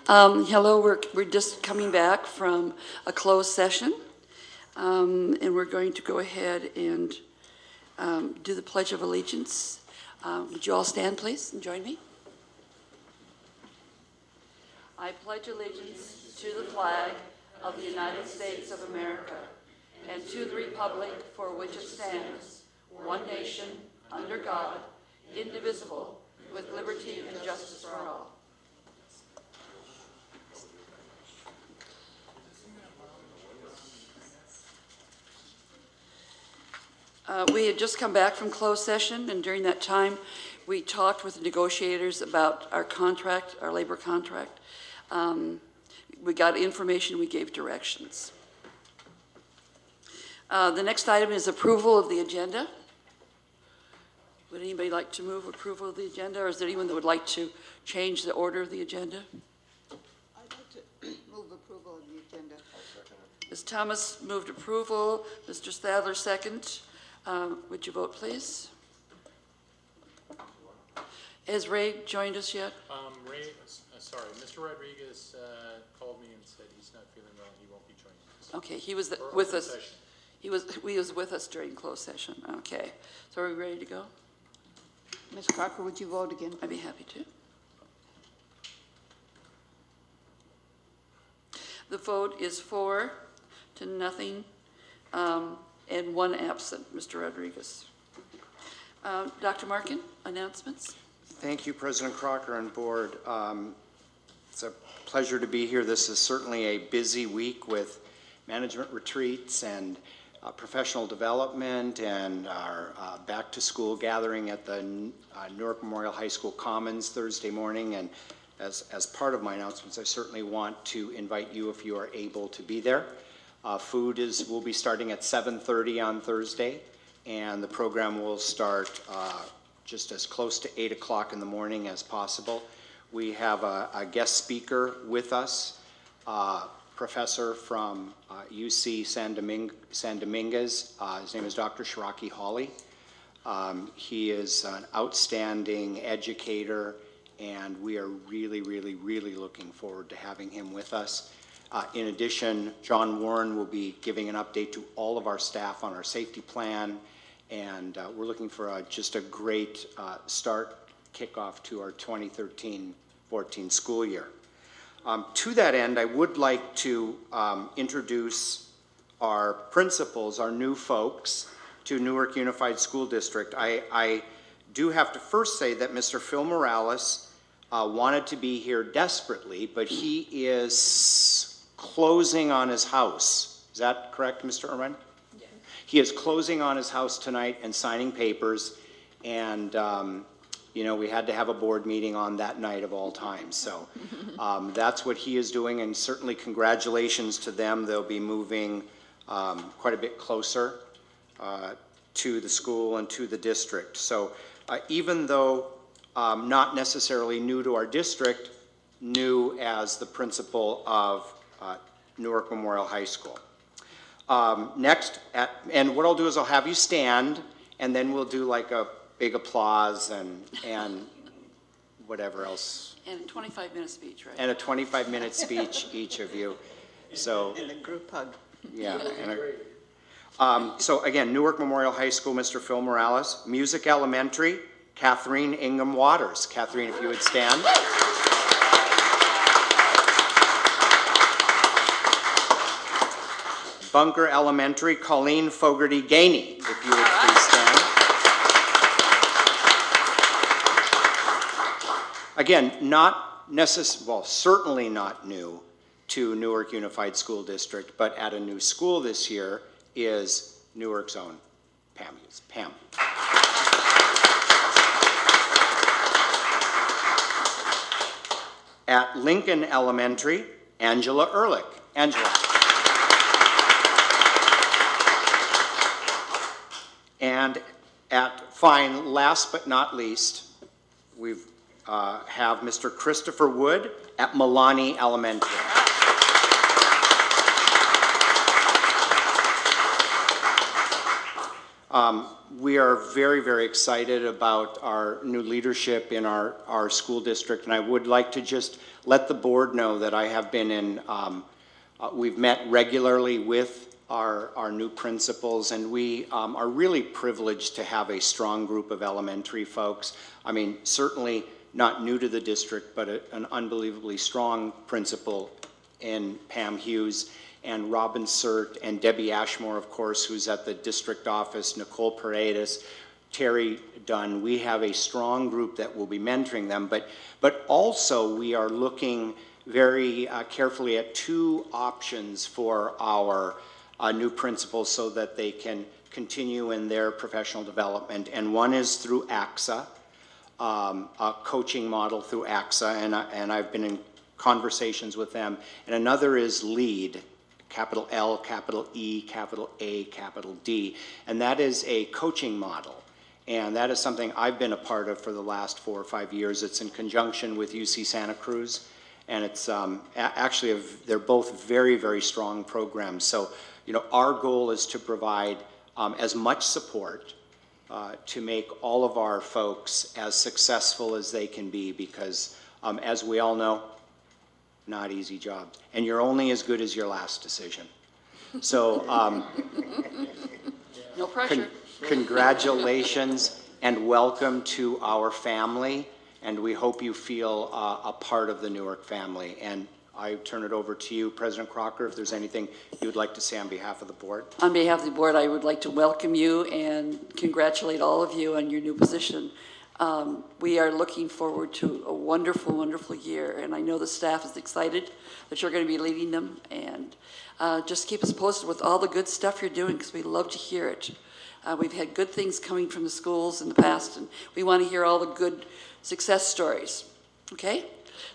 Hello, we're just coming back from a closed session, and we're going to go ahead and do the Pledge of Allegiance. Would you all stand, please, and join me? I pledge allegiance to the flag of the United States of America and to the republic for which it stands, one nation, under God, indivisible, with liberty and justice for all. We had just come back from closed session, and during that time, we talked with the negotiators about our contract, our labor contract. We got information, we gave directions. The next item is approval of the agenda. Would anybody like to move approval of the agenda, or is there anyone that would like to change the order of the agenda? I'd like to move approval of the agenda. Ms. Thomas moved approval. Mr. Stadler, second. Would you vote, please? Has Ray joined us yet? Ray, sorry, Mr. Rodriguez called me and said he's not feeling well and he won't be joining us. Okay, he was with us. He was with us during closed session. Okay, so are we ready to go? Ms. Crocker, would you vote again? I'd be happy to. The vote is 4-0, and 1 absent, Mr. Rodriguez. Dr. Markin, announcements? Thank you, President Crocker and Board. It's a pleasure to be here. This is certainly a busy week with management retreats and professional development and our back-to-school gathering at the Newark Memorial High School Commons Thursday morning. And as part of my announcements, I certainly want to invite you, if you are able to be there. Food will be starting at 7:30 on Thursday, and the program will start just as close to 8 o'clock in the morning as possible. We have a guest speaker with us, professor from UC San Dominguez. His name is Dr. Shiraki Hawley. He is an outstanding educator, and we are really, really, really looking forward to having him with us. In addition, John Warren will be giving an update to all of our staff on our safety plan, and we're looking for just a great kickoff to our 2013-14 school year. To that end, I would like to introduce our principals, our new folks, to Newark Unified School District. I do have to first say that Mr. Phil Morales wanted to be here desperately, but he is closing on his house. Is that correct, Mr. Armand? Yeah. He is closing on his house tonight and signing papers, and you know, we had to have a board meeting on that night of all times. So that's what he is doing, and certainly congratulations to them. They'll be moving quite a bit closer to the school and to the district. So even though not necessarily new to our district, new as the principal of Newark Memorial High School. Next, and what I'll do is I'll have you stand, and then we'll do like a big applause and whatever else. And a 25-minute speech, right? And a 25-minute speech, each of you. So. And a group hug. Yeah. So again, Newark Memorial High School, Mr. Phil Morales. Music Elementary, Kathleen Ingham Waters. Kathleen, if you would stand. Bunker Elementary, Colleen Fogarty Gainey, if you would please stand. Again, certainly not new to Newark Unified School District, but at a new school this year is Newark's own Pam. At Lincoln Elementary, Angela Ehrlich. Angela. And at Fine, last but not least, we have Mr. Christopher Wood at Milani Elementary. We are very, very excited about our new leadership in our school district, and I would like to just let the board know that I have been in, we've met regularly with our new principals, and we are really privileged to have a strong group of elementary folks. I mean, certainly not new to the district, but an unbelievably strong principal in Pam Hughes, and Robin Surt, and Debbie Ashmore, of course, who's at the district office, Nicole Paredes, Terry Dunn. We have a strong group that will be mentoring them, but also we are looking very carefully at two options for our new principals so that they can continue in their professional development. And one is through AXA, a coaching model through AXA, and I've been in conversations with them. And another is LEAD, capital L, capital E, capital A, capital D. And that is a coaching model. And that is something I've been a part of for the last 4 or 5 years. It's in conjunction with UC Santa Cruz. And it's actually, they're both very, very strong programs. So, you know, our goal is to provide as much support to make all of our folks as successful as they can be, because as we all know, not easy jobs. And you're only as good as your last decision. So No pressure. Congratulations and welcome to our family, and we hope you feel a part of the Newark family. And I turn it over to you, President Crocker, if there's anything you would like to say on behalf of the board. On behalf of the board, I would like to welcome you and congratulate all of you on your new position. We are looking forward to a wonderful, wonderful year, and I know the staff is excited that you're going to be leading them, and just keep us posted with all the good stuff you're doing, because we love to hear it. We've had good things coming from the schools in the past, and we want to hear all the good success stories. Okay?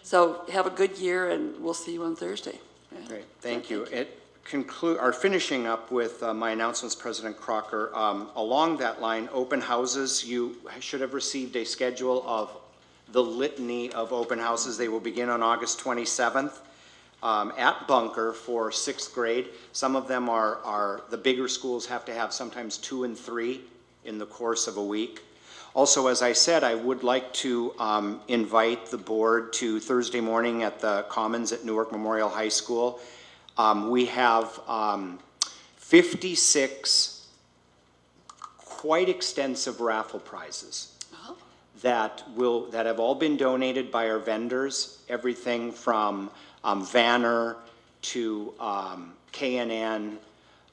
So have a good year, and we'll see you on Thursday. Yeah. Great, thank you. Finishing up with my announcements, President Crocker. Along that line, open houses, you should have received a schedule of the litany of open houses. They will begin on August 27th. At Bunker for 6th grade. Some of them are the bigger schools have to have sometimes 2 and 3 in the course of a week. Also, as I said, I would like to invite the board to Thursday morning at the Commons at Newark Memorial High School. We have 56 quite extensive raffle prizes that have all been donated by our vendors. Everything from Vanner to K&N,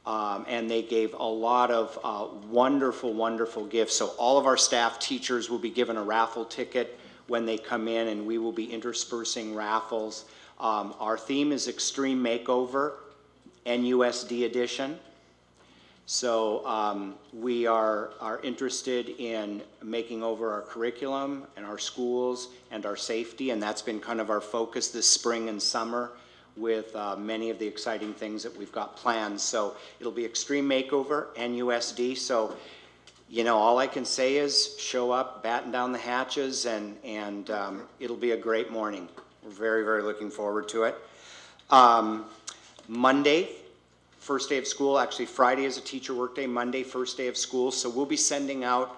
and they gave a lot of wonderful, wonderful gifts. So all of our staff teachers will be given a raffle ticket when they come in, and we will be interspersing raffles. Our theme is Extreme Makeover, NUSD edition. So we are interested in making over our curriculum and our schools and our safety, and that's been kind of our focus this spring and summer with many of the exciting things that we've got planned. So it'll be Extreme Makeover, NUSD. So, you know, all I can say is show up, batten down the hatches, and it'll be a great morning. We're very, very looking forward to it. Monday, first day of school. Actually, Friday is a teacher workday. Monday, first day of school. So we'll be sending out,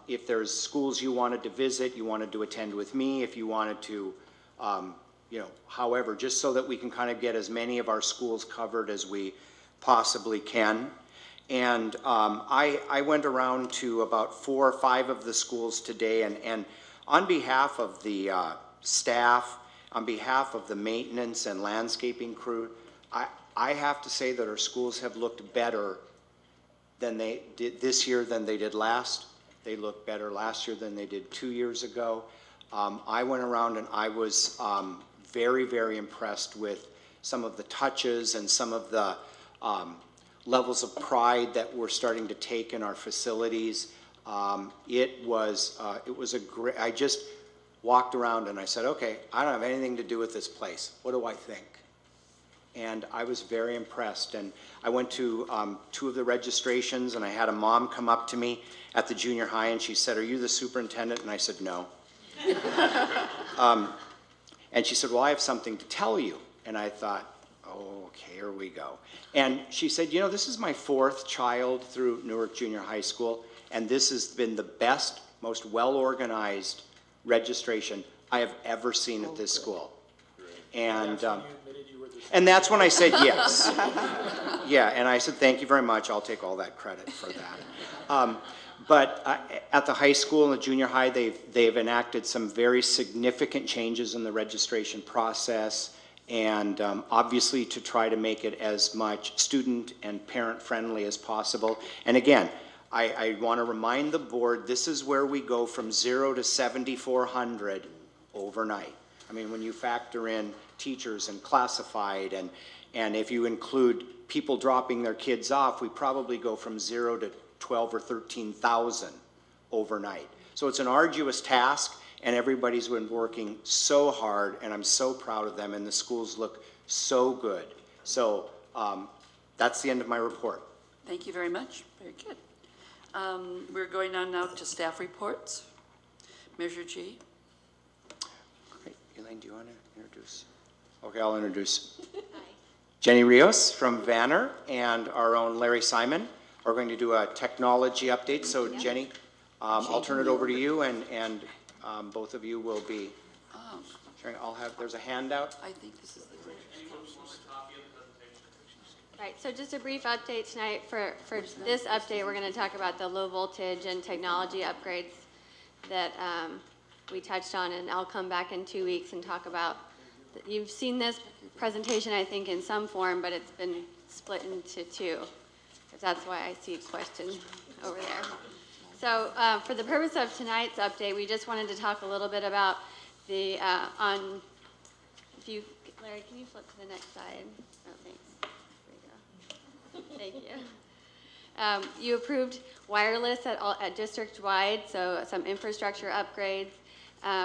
if there's schools you wanted to visit, you wanted to attend with me, if you wanted to, you know, however, just so that we can kind of get as many of our schools covered as we possibly can. And I went around to about 4 or 5 of the schools today, and on behalf of the staff, on behalf of the maintenance and landscaping crew, I have to say that our schools have looked better than they did this year than they did last. They looked better last year than they did 2 years ago. I went around and I was very, very impressed with some of the touches and some of the levels of pride that we're starting to take in our facilities. It was a great, I just walked around and I said, okay, I don't have anything to do with this place. What do I think? And I was very impressed. And I went to 2 of the registrations, and I had a mom come up to me at the junior high, and she said, "Are you the superintendent?" And I said, "No." And she said, "Well, I have something to tell you." And I thought, oh, okay, here we go. And she said, "You know, this is my 4th child through Newark Junior High School, and this has been the best, most well-organized registration I have ever seen at this school." And, That's when you admitted you were the and that's when I said yes. Yeah, and I said, thank you very much, I'll take all that credit for that. But at the high school and the junior high, they've enacted some very significant changes in the registration process, and obviously to try to make it as much student and parent friendly as possible. And again, I want to remind the board, this is where we go from 0 to 7,400 overnight. I mean, when you factor in teachers and classified, and if you include people dropping their kids off, we probably go from 0 to 12 or 13,000 overnight. So it's an arduous task, and everybody's been working so hard, and I'm so proud of them, and the schools look so good. So that's the end of my report. Thank you very much. Very good. We're going on now to staff reports. Measure G. Great. Elaine, do you want to introduce? Okay, I'll introduce. Hi. Jenny Rios from Vanner and our own Larry Simon are going to do a technology update. So Jenny, I'll turn it over to you, and both of you will be sharing. There's a handout. I think this is the Right, so just a brief update tonight. For this update, we're going to talk about the low voltage and technology upgrades that we touched on, and I'll come back in 2 weeks and talk about. You've seen this presentation, I think, in some form, but it's been split into two. That's why I see a question over there. So for the purpose of tonight's update, we just wanted to talk a little bit about the, Larry, can you flip to the next slide? Oh, thanks. There you go. Thank you. You approved wireless at district-wide, so some infrastructure upgrades.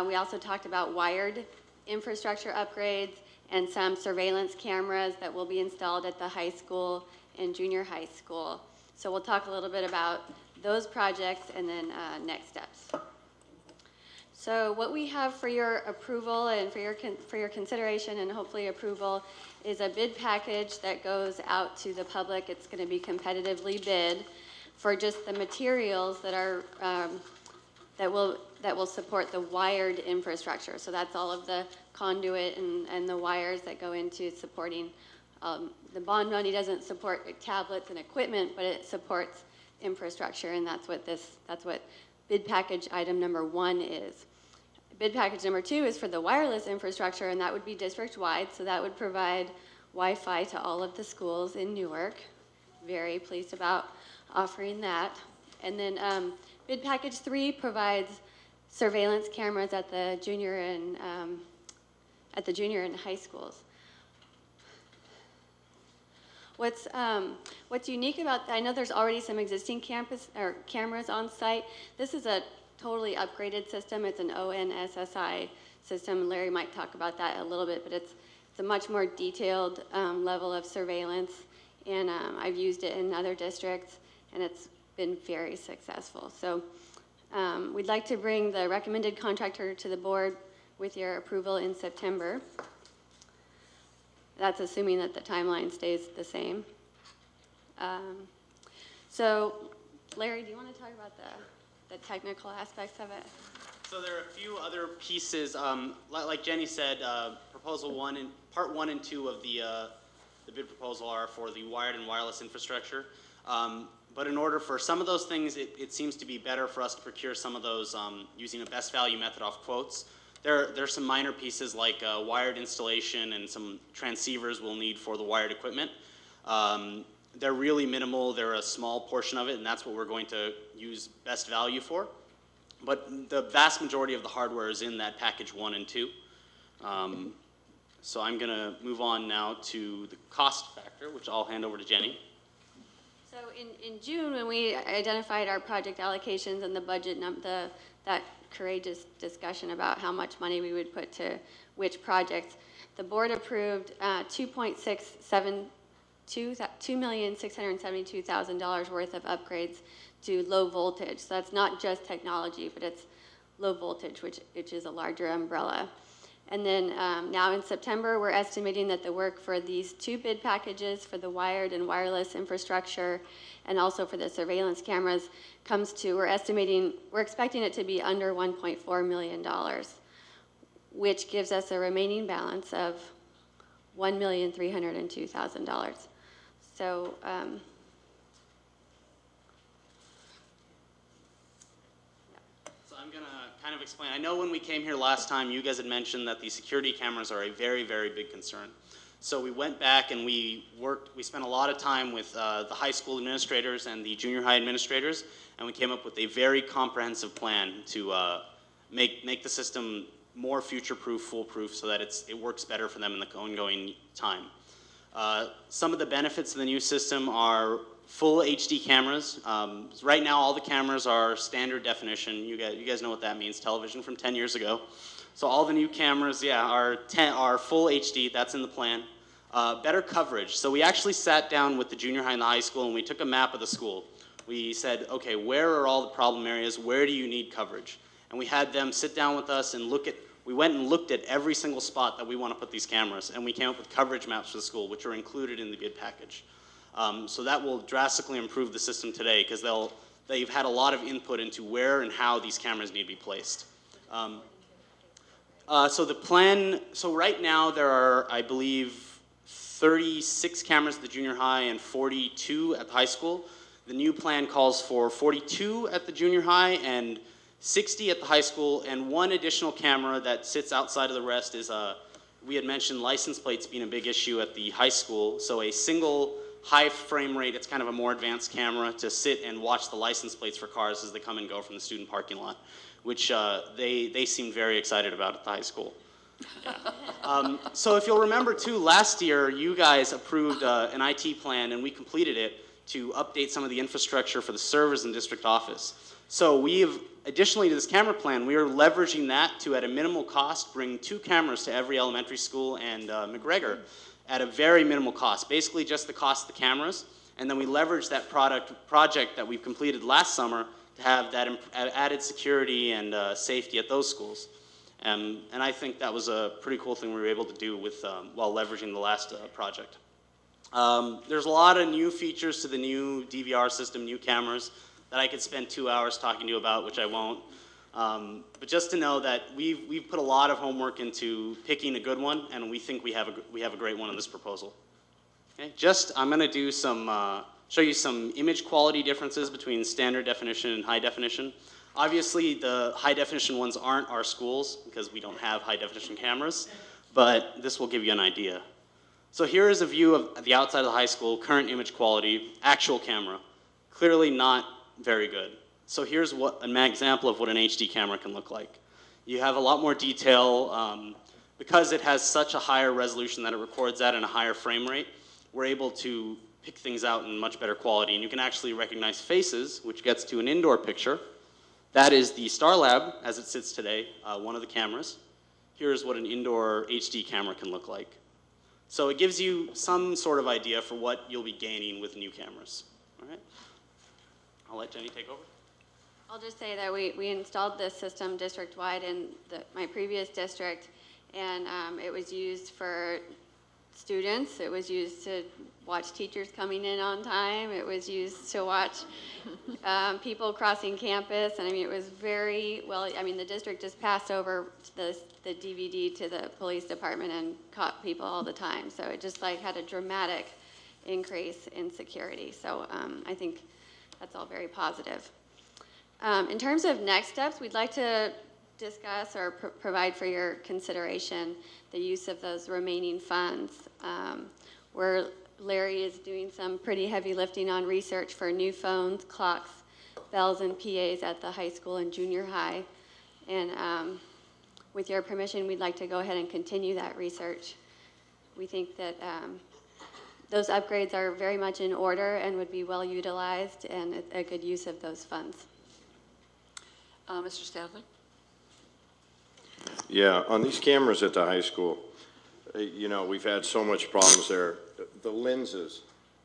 We also talked about wired infrastructure upgrades and some surveillance cameras that will be installed at the high school and junior high school. So we'll talk a little bit about those projects and then next steps. So what we have for your approval and for your consideration and hopefully approval is a bid package that goes out to the public. It's going to be competitively bid for just the materials that are that will support the wired infrastructure. So that's all of the conduit and the wires that go into supporting. The bond money doesn't support tablets and equipment, but it supports infrastructure, and that's what bid package item number 1 is. Bid package number 2 is for the wireless infrastructure, and that would be district-wide, so that would provide Wi-Fi to all of the schools in Newark. Very pleased about offering that. And then bid package 3 provides surveillance cameras at the junior and high schools. What's unique about, I know there's already some existing cameras on site. This is a totally upgraded system. It's an ONSSI system. Larry might talk about that a little bit, but it's a much more detailed level of surveillance, and I've used it in other districts, and it's been very successful. So we'd like to bring the recommended contractor to the board with your approval in September. That's assuming that the timeline stays the same. So, Larry, do you want to talk about the technical aspects of it? So there are a few other pieces. Like Jenny said, proposal 1 and part 1 and 2 of the bid proposal are for the wired and wireless infrastructure. But in order for some of those things, it seems to be better for us to procure some of those using a best value method off quotes. There's some minor pieces like wired installation and some transceivers we'll need for the wired equipment. They're really minimal. They're a small portion of it, and that's what we're going to use best value for. But the vast majority of the hardware is in that package 1 and 2. So I'm going to move on now to the cost factor, which I'll hand over to Jenny. So in June, when we identified our project allocations and the budget, that courageous discussion about how much money we would put to which projects, the board approved $2,672,000 worth of upgrades to low voltage. So that's not just technology, but it's low voltage, which is a larger umbrella. And then now in September, we're estimating that the work for these 2 bid packages for the wired and wireless infrastructure and also for the surveillance cameras comes to, we're expecting it to be under $1.4 million, which gives us a remaining balance of $1,302,000. So, So I'm gonna kind of explain. I know when we came here last time, you guys had mentioned that the security cameras are a very, very big concern. So we went back and we spent a lot of time with the high school administrators and the junior high administrators, and we came up with a very comprehensive plan to make the system more future-proof, foolproof, so that it works better for them in the ongoing time. Some of the benefits of the new system are full HD cameras. Right now, all the cameras are standard definition. You guys know what that means, television from 10 years ago. So all the new cameras, yeah, are full HD. That's in the plan. Better coverage. So we actually sat down with the junior high and the high school, and we took a map of the school. We said, okay, where are all the problem areas? Where do you need coverage? And we had them sit down with us and we went and looked at every single spot that we want to put these cameras, and we came up with coverage maps for the school, which are included in the bid package. So that will drastically improve the system today, because they've had a lot of input into where and how these cameras need to be placed. So right now there are, I believe, 36 cameras at the junior high and 42 at the high school. The new plan calls for 42 at the junior high and 60 at the high school, and one additional camera that sits outside of the rest is, we had mentioned license plates being a big issue at the high school, so a single high frame rate, it's kind of a more advanced camera to sit and watch the license plates for cars as they come and go from the student parking lot, which they seemed very excited about at the high school. Yeah. So if you'll remember too, last year you guys approved an IT plan, and we completed it to update some of the infrastructure for the servers in district office. So additionally to this camera plan, we are leveraging that to, at a minimal cost, bring 2 cameras to every elementary school and McGregor at a very minimal cost, basically just the cost of the cameras. And then we leverage that project that we completed last summer to have that added security and safety at those schools. And I think that was a pretty cool thing we were able to do with, while leveraging the last project. There's a lot of new features to the new DVR system, new cameras, that I could spend 2 hours talking to you about, which I won't. But just to know that we've put a lot of homework into picking a good one, and we think we have a great one in this proposal. Okay, I'm going to do show you some image quality differences between standard definition and high definition. Obviously, the high definition ones aren't our schools because we don't have high definition cameras, but this will give you an idea. So here is a view of the outside of the high school, current image quality, actual camera. Clearly not very good. So here's an example of what an HD camera can look like. You have a lot more detail. Because it has such a higher resolution that it records at and a higher frame rate, we're able to pick things out in much better quality. And you can actually recognize faces, which gets to an indoor picture. That is the Star Lab, as it sits today, one of the cameras. Here's what an indoor HD camera can look like. So it gives you some sort of idea for what you'll be gaining with new cameras. All right? I'll let Jenny take over. I'll just say that we installed this system district-wide in my previous district, and it was used for students. It was used to watch teachers coming in on time. It was used to watch people crossing campus. And I mean, it was very well, I mean, the district just passed over the DVD to the police department and caught people all the time. So it just like had a dramatic increase in security. So I think that's all very positive. In terms of next steps, we'd like to discuss or provide for your consideration the use of those remaining funds, where Larry is doing some pretty heavy lifting on research for new phones, clocks, bells, and PAs at the high school and junior high. And with your permission, we'd like to go ahead and continue that research. We think that those upgrades are very much in order and would be well utilized and a good use of those funds. Mr. Stanley? Yeah, on these cameras at the high school, you know, we've had so much problems there. The lenses,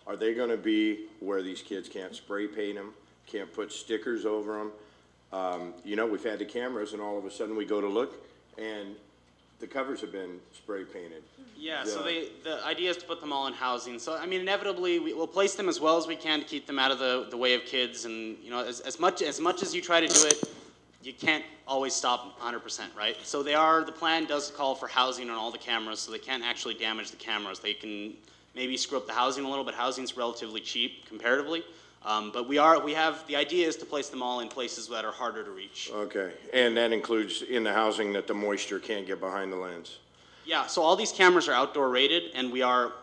are they going to be where these kids can't spray paint them, can't put stickers over them? You know, we've had the cameras, and all of a sudden we go to look, and the covers have been spray painted. Yeah, so the idea is to put them all in housing. So, I mean, inevitably, we'll place them as well as we can to keep them out of the way of kids. And, you know, as much as you try to do it, you can't always stop 100%, right? So the plan does call for housing on all the cameras, so they can't actually damage the cameras. They can maybe screw up the housing a little, but housing's relatively cheap comparatively. But the idea is to place them all in places that are harder to reach. Okay, and that includes in the housing that the moisture can't get behind the lens? Yeah, so all these cameras are outdoor rated, and we are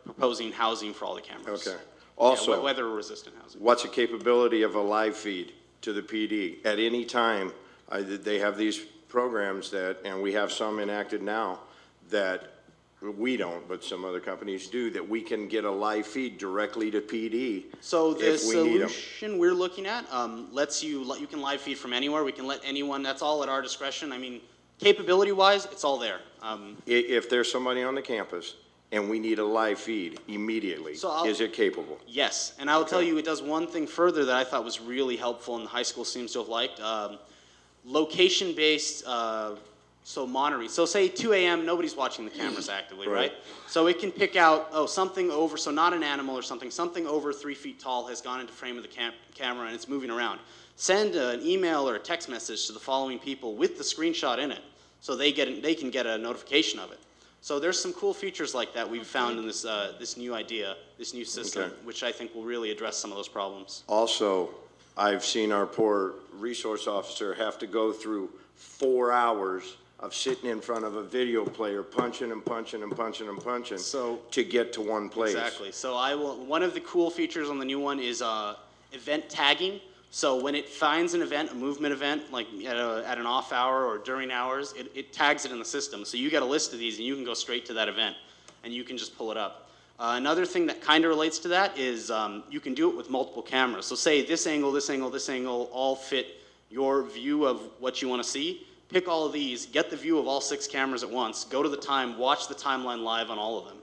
proposing housing for all the cameras. Okay. Also, weather-resistant housing. what's the capability of a live feed to the PD? At any time, they have these programs that, and we have some enacted now, that we don't, but some other companies do, that we can get a live feed directly to PD So the if we need them. solution we're looking at lets you can live feed from anywhere. We can let anyone, that's all at our discretion. I mean, capability-wise, it's all there. If there's somebody on the campus and we need a live feed immediately, So is it capable? Yes, and I will tell you, it does one thing further that I thought was really helpful and the high school seems to have liked. Location-based, so monitoring. So say 2 a.m., nobody's watching the cameras actively, right? So it can pick out, something over, so not an animal or something over 3 feet tall has gone into frame of the camera and it's moving around. Send an email or a text message to the following people with the screenshot in it, so they can get a notification of it. So there's some cool features like that we've found in this new idea, this new system, which I think will really address some of those problems. Also, I've seen our poor resource officer have to go through 4 hours of sitting in front of a video player, punching and punching and punching and punching to get to one place. Exactly. So one of the cool features on the new one is event tagging. So when it finds an event, a movement event, like at an off hour or during hours, it tags it in the system. So you get a list of these and you can go straight to that event and you can just pull it up. Another thing that kind of relates to that is you can do it with multiple cameras. So say this angle, this angle, this angle all fit your view of what you want to see. Pick all of these, get the view of all 6 cameras at once, go to the time, watch the timeline live on all of them.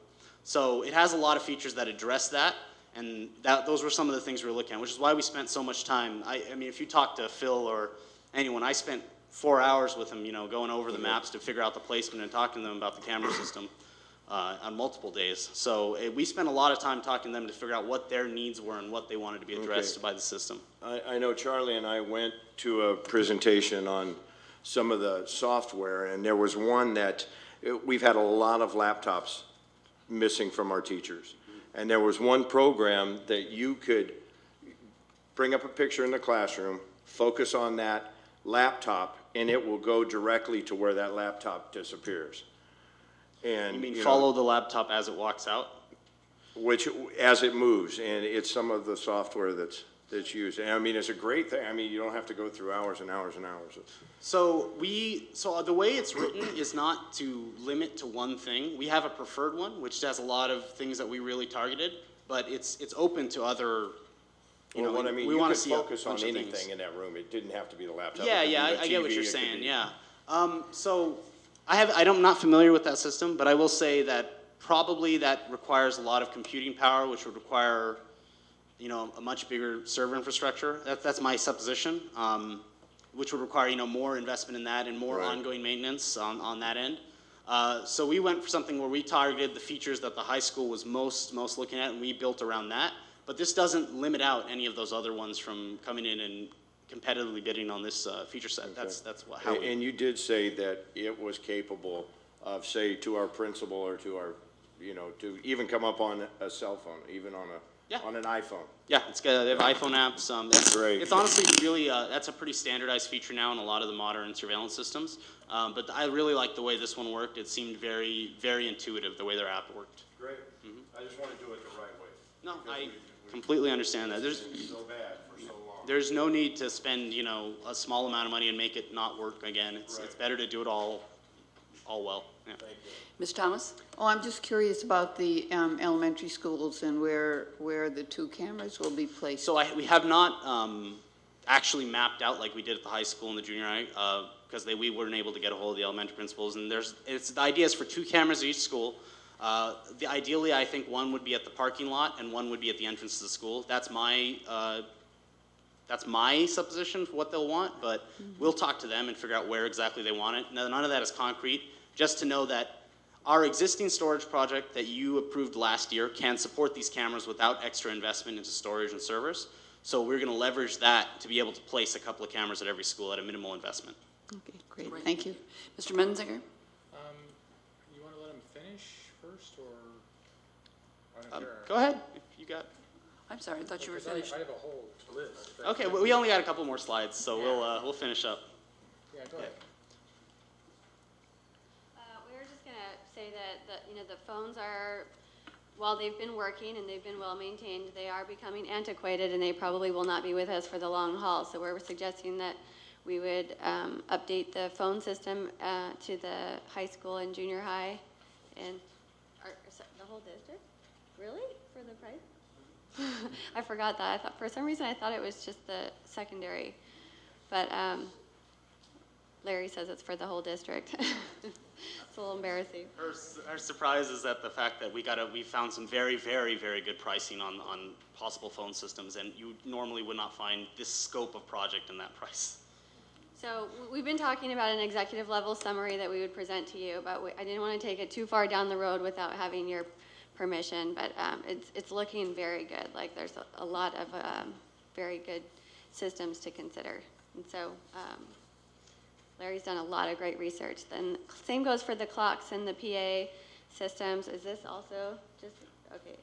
So it has a lot of features that address that, and those were some of the things we were looking at, which is why we spent so much time. I mean, if you talk to Phil or anyone, I spent 4 hours with them, going over the maps to figure out the placement and talking to them about the camera system on multiple days. So we spent a lot of time talking to them to figure out what their needs were and what they wanted to be addressed by the system. I know Charlie and I went to a presentation on some of the software, and there was one that we've had a lot of laptops missing from our teachers. And there was one program that you could bring up a picture in the classroom, focus on that laptop, and it will go directly to where that laptop disappears. And You mean follow the laptop as it walks out? Which, as it moves, and it's some of the software that's used. And I mean, it's a great thing. I mean, you don't have to go through hours and hours and hours. So the way it's written is not to limit to one thing. We have a preferred one, which has a lot of things that we really targeted, but it's open to other, What I mean, we you want could to see focus on anything anything in that room. It didn't have to be the laptop. Yeah, It could be the I get what TV, you're it could saying, be- yeah. So I'm not familiar with that system, but I will say that probably that requires a lot of computing power, which would require a much bigger server infrastructure. That's my supposition, which would require, more investment in that and more ongoing maintenance on that end. So we went for something where we targeted the features that the high school was most looking at, and we built around that. But this doesn't limit out any of those other ones from coming in and competitively bidding on this feature set. Okay. That's how we... And you did say that it was capable of, say, to our principal or to our, to even come up on a cell phone, even on an iPhone. Yeah, they have iPhone apps. That's great. It's honestly really, that's a pretty standardized feature now in a lot of the modern surveillance systems. But I really like the way this one worked. It seemed very, very intuitive, the way their app worked. Great. I just want to do it the right way. No, I completely understand that. It's been so bad for so long. There's no need to spend, a small amount of money and make it not work again. It's better to do it all well. Yeah. Thank you. Ms. Thomas? Oh, I'm just curious about the elementary schools and where the 2 cameras will be placed. So we have not actually mapped out like we did at the high school and the junior high, because we weren't able to get a hold of the elementary principals. And the idea is for 2 cameras at each school. Ideally, I think one would be at the parking lot and one would be at the entrance to the school. That's my supposition for what they'll want, but we'll talk to them and figure out where exactly they want it. None of that is concrete, just to know that our existing storage project that you approved last year can support these cameras without extra investment into storage and servers. So we're going to leverage that to be able to place a couple of cameras at every school at a minimal investment. Okay, great, Right. thank you. Mr. Menzinger? You want to let him finish first, or? I don't care. Go ahead, if you got. I'm sorry, I thought you were Because finished. I have a whole list. but- Okay, we only got a couple more slides, so we'll finish up. Yeah, go ahead. We were just gonna say that the phones are, while they've been working and they've been well maintained, they are becoming antiquated and they probably will not be with us for the long haul. So we're suggesting that we would update the phone system to the high school and junior high, and the whole district. Really? For the price? I forgot that. I thought for some reason I thought it was just the secondary, but Larry says it's for the whole district. It's a little embarrassing. Our surprise is that the fact that we found some very, very, very good pricing on possible phone systems, and you normally would not find this scope of project in that price. So we've been talking about an executive level summary that we would present to you, but I didn't want to take it too far down the road without having your permission, but it's looking very good. Like there's a lot of very good systems to consider. And so Larry's done a lot of great research. Then same goes for the clocks and the PA systems. Is this also just, okay.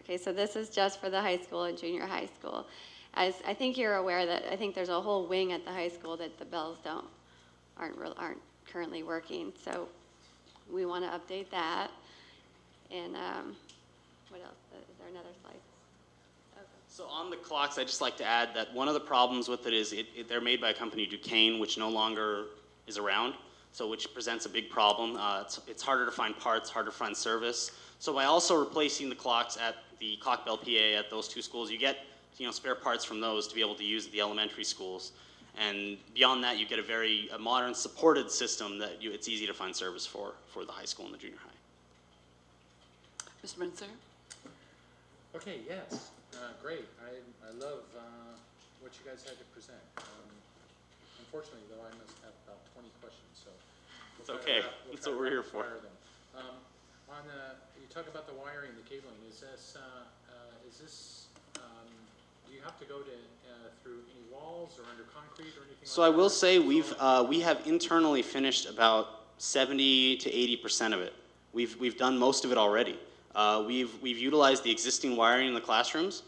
Okay, so this is just for the high school and junior high school. As I think you're aware that I think there's a whole wing at the high school that the bells aren't currently working. So we want to update that. And what else? Is there another slide? Okay. So on the clocks, I'd just like to add that one of the problems with it is they're made by a company, Duquesne, which no longer is around, so which presents a big problem. It's harder to find parts, harder to find service. So by also replacing the clocks at the clock bell PA at those two schools, you get spare parts from those to be able to use at the elementary schools. And beyond that, you get a modern supported system that it's easy to find service for the high school and the junior high. Mr. Menzinger? Okay, yes, great. I love what you guys had to present. Unfortunately, though, I must have about 20 questions, so. It's okay. That's what we're here for. You talk about the wiring, the cabling. Is this, do you have to go through any walls or under concrete or anything So like I that? will say we have internally finished about 70 to 80% of it. We've done most of it already. We've utilized the existing wiring in the classrooms.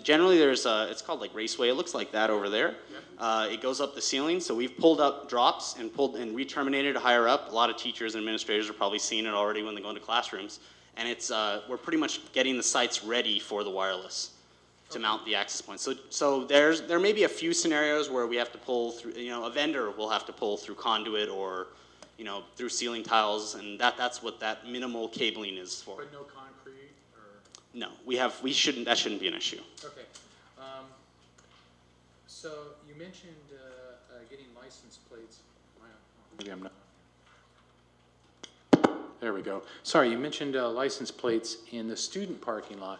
Generally there's it's called like raceway. It looks like that over there. It goes up the ceiling. So we've pulled up drops and re-terminated higher up. A lot of teachers and administrators are probably seeing it already when they go into classrooms. And we're pretty much getting the sites ready for the wireless to mount the access points. So there may be a few scenarios where we have to pull through, a vendor will have to pull through conduit or, through ceiling tiles, and that's what that minimal cabling is for. But no concrete or? No, that shouldn't be an issue. Okay. So you mentioned getting license plates. Maybe I'm not. There we go. Sorry, you mentioned license plates in the student parking lot.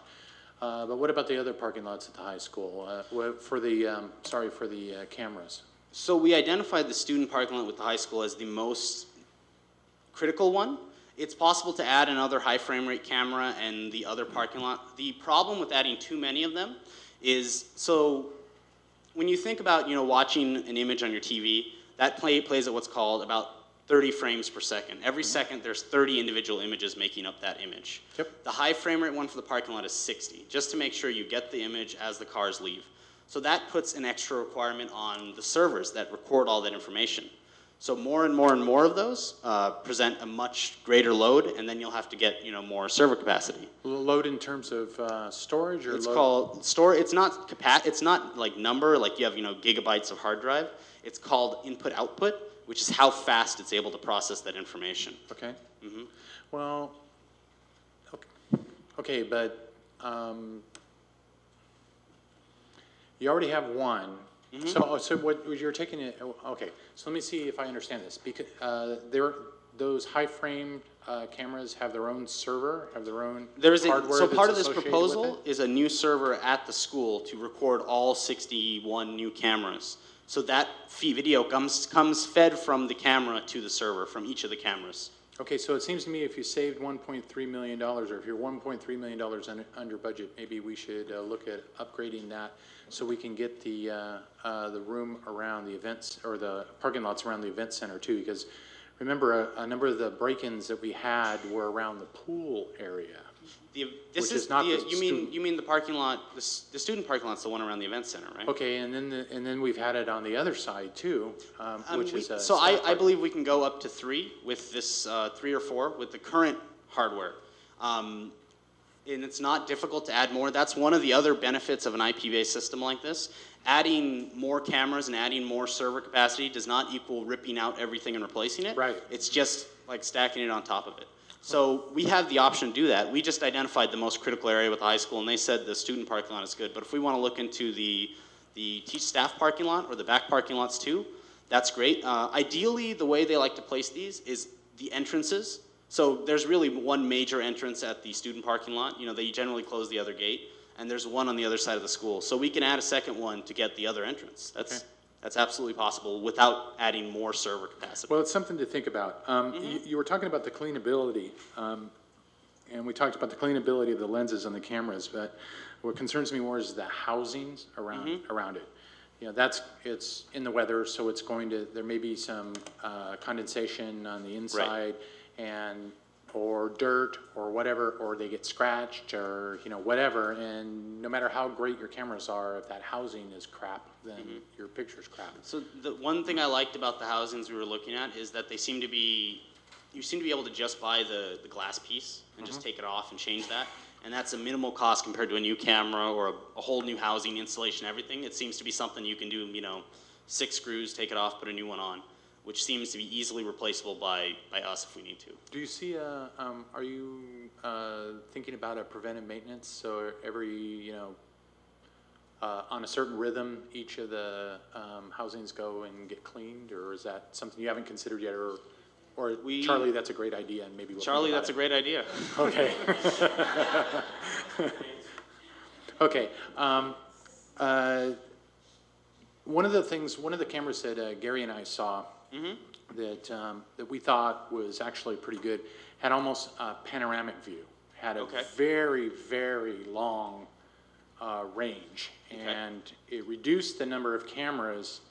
But what about the other parking lots at the high school? For the cameras? So we identified the student parking lot with the high school as the most critical one. It's possible to add another high frame rate camera in the other parking lot. The problem with adding too many of them is, so when you think about watching an image on your TV, that plays at what's called about 30 frames per second. Every second there's 30 individual images making up that image. Yep. The high frame rate one for the parking lot is 60, just to make sure you get the image as the cars leave. So that puts an extra requirement on the servers that record all that information. So more and more and more of those present a much greater load, and then you'll have to get more server capacity. Load in terms of storage, or It's load? called It's not like number, like you have gigabytes of hard drive. It's called input output, which is how fast it's able to process that information. Okay. Well, okay, but you already have one. So what you're taking it? Okay. So let me see if I understand this. Because those high frame cameras have their own server, have their own hardware. So part of that's this associated proposal with it? is a new server at the school to record all 61 new cameras. So that video comes fed from the camera to the server, from each of the cameras. Okay, so it seems to me if you saved $1.3 million, or if you're $1.3 million under budget, maybe we should look at upgrading that so we can get the room around the events, or the parking lots around the event center too, because remember, a number of the break-ins that we had were around the pool area. This Which is not the you mean the parking lot, the student parking lot's the one around the event center, right? Okay, and then we've had it on the other side too, which is a So staff I parking. believe we can go up to 3 with this, 3 or 4 with the current hardware. And it's not difficult to add more. That's one of the other benefits of an IP-based system like this. Adding more cameras and adding more server capacity does not equal ripping out everything and replacing it. Right. It's just like stacking it on top of it. So we have the option to do that. We just identified the most critical area with the high school, and they said the student parking lot is good. But if we want to look into the teach staff parking lot or the back parking lots too, that's great. Ideally, the way they like to place these is the entrances. So there's really one major entrance at the student parking lot. You know, they generally close the other gate, and there's one on the other side of the school. So we can add a second one to get the other entrance. That's absolutely possible without adding more server capacity. Well, it's something to think about. You were talking about the cleanability, and we talked about the cleanability of the lenses on the cameras, but what concerns me more is the housings around it. You know, it's in the weather, so it's there may be some condensation on the inside, or dirt or whatever, or they get scratched or, you know, whatever, and no matter how great your cameras are, if that housing is crap, then your picture's crap. So the one thing I liked about the housings we were looking at is that you seem to be able to just buy the glass piece and just take it off and change that. And that's a minimal cost compared to a new camera or a whole new housing installation, everything. It seems to be something you can do, you know, 6 screws, take it off, put a new one on, which seems to be easily replaceable by us if we need to. Do you see are you thinking about a preventive maintenance? So every, you know, on a certain rhythm, each of the housings go and get cleaned, or is that something you haven't considered yet, or Charlie, that's a great idea, and maybe we'll Charlie, that's a great idea. Okay. Okay. One of the cameras that Gary and I saw that we thought was actually pretty good had almost a panoramic view, had a very, very long range, and it reduced the number of cameras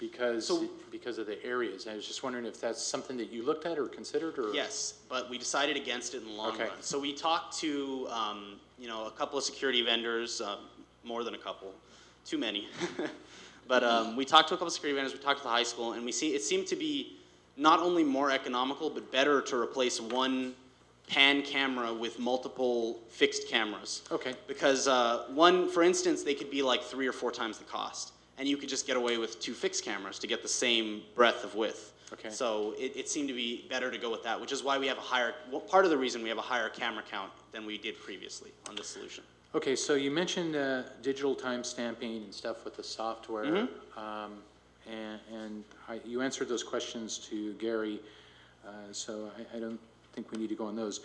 because of the areas. I was just wondering if that's something that you looked at or considered, or? Yes, but we decided against it in the long run. So we talked to you know, a couple of security vendors, more than a couple, too many. But we talked to a couple of security vendors, we talked to the high school, and it seemed to be not only more economical, but better to replace one pan camera with multiple fixed cameras. Okay. Because one, for instance, they could be like 3 or 4 times the cost, and you could just get away with 2 fixed cameras to get the same breadth of width. Okay. So it seemed to be better to go with that, which is why we have part of the reason we have a higher camera count than we did previously on this solution. Okay, so you mentioned digital time stamping and stuff with the software, and you answered those questions to Gary, so I don't think we need to go on those.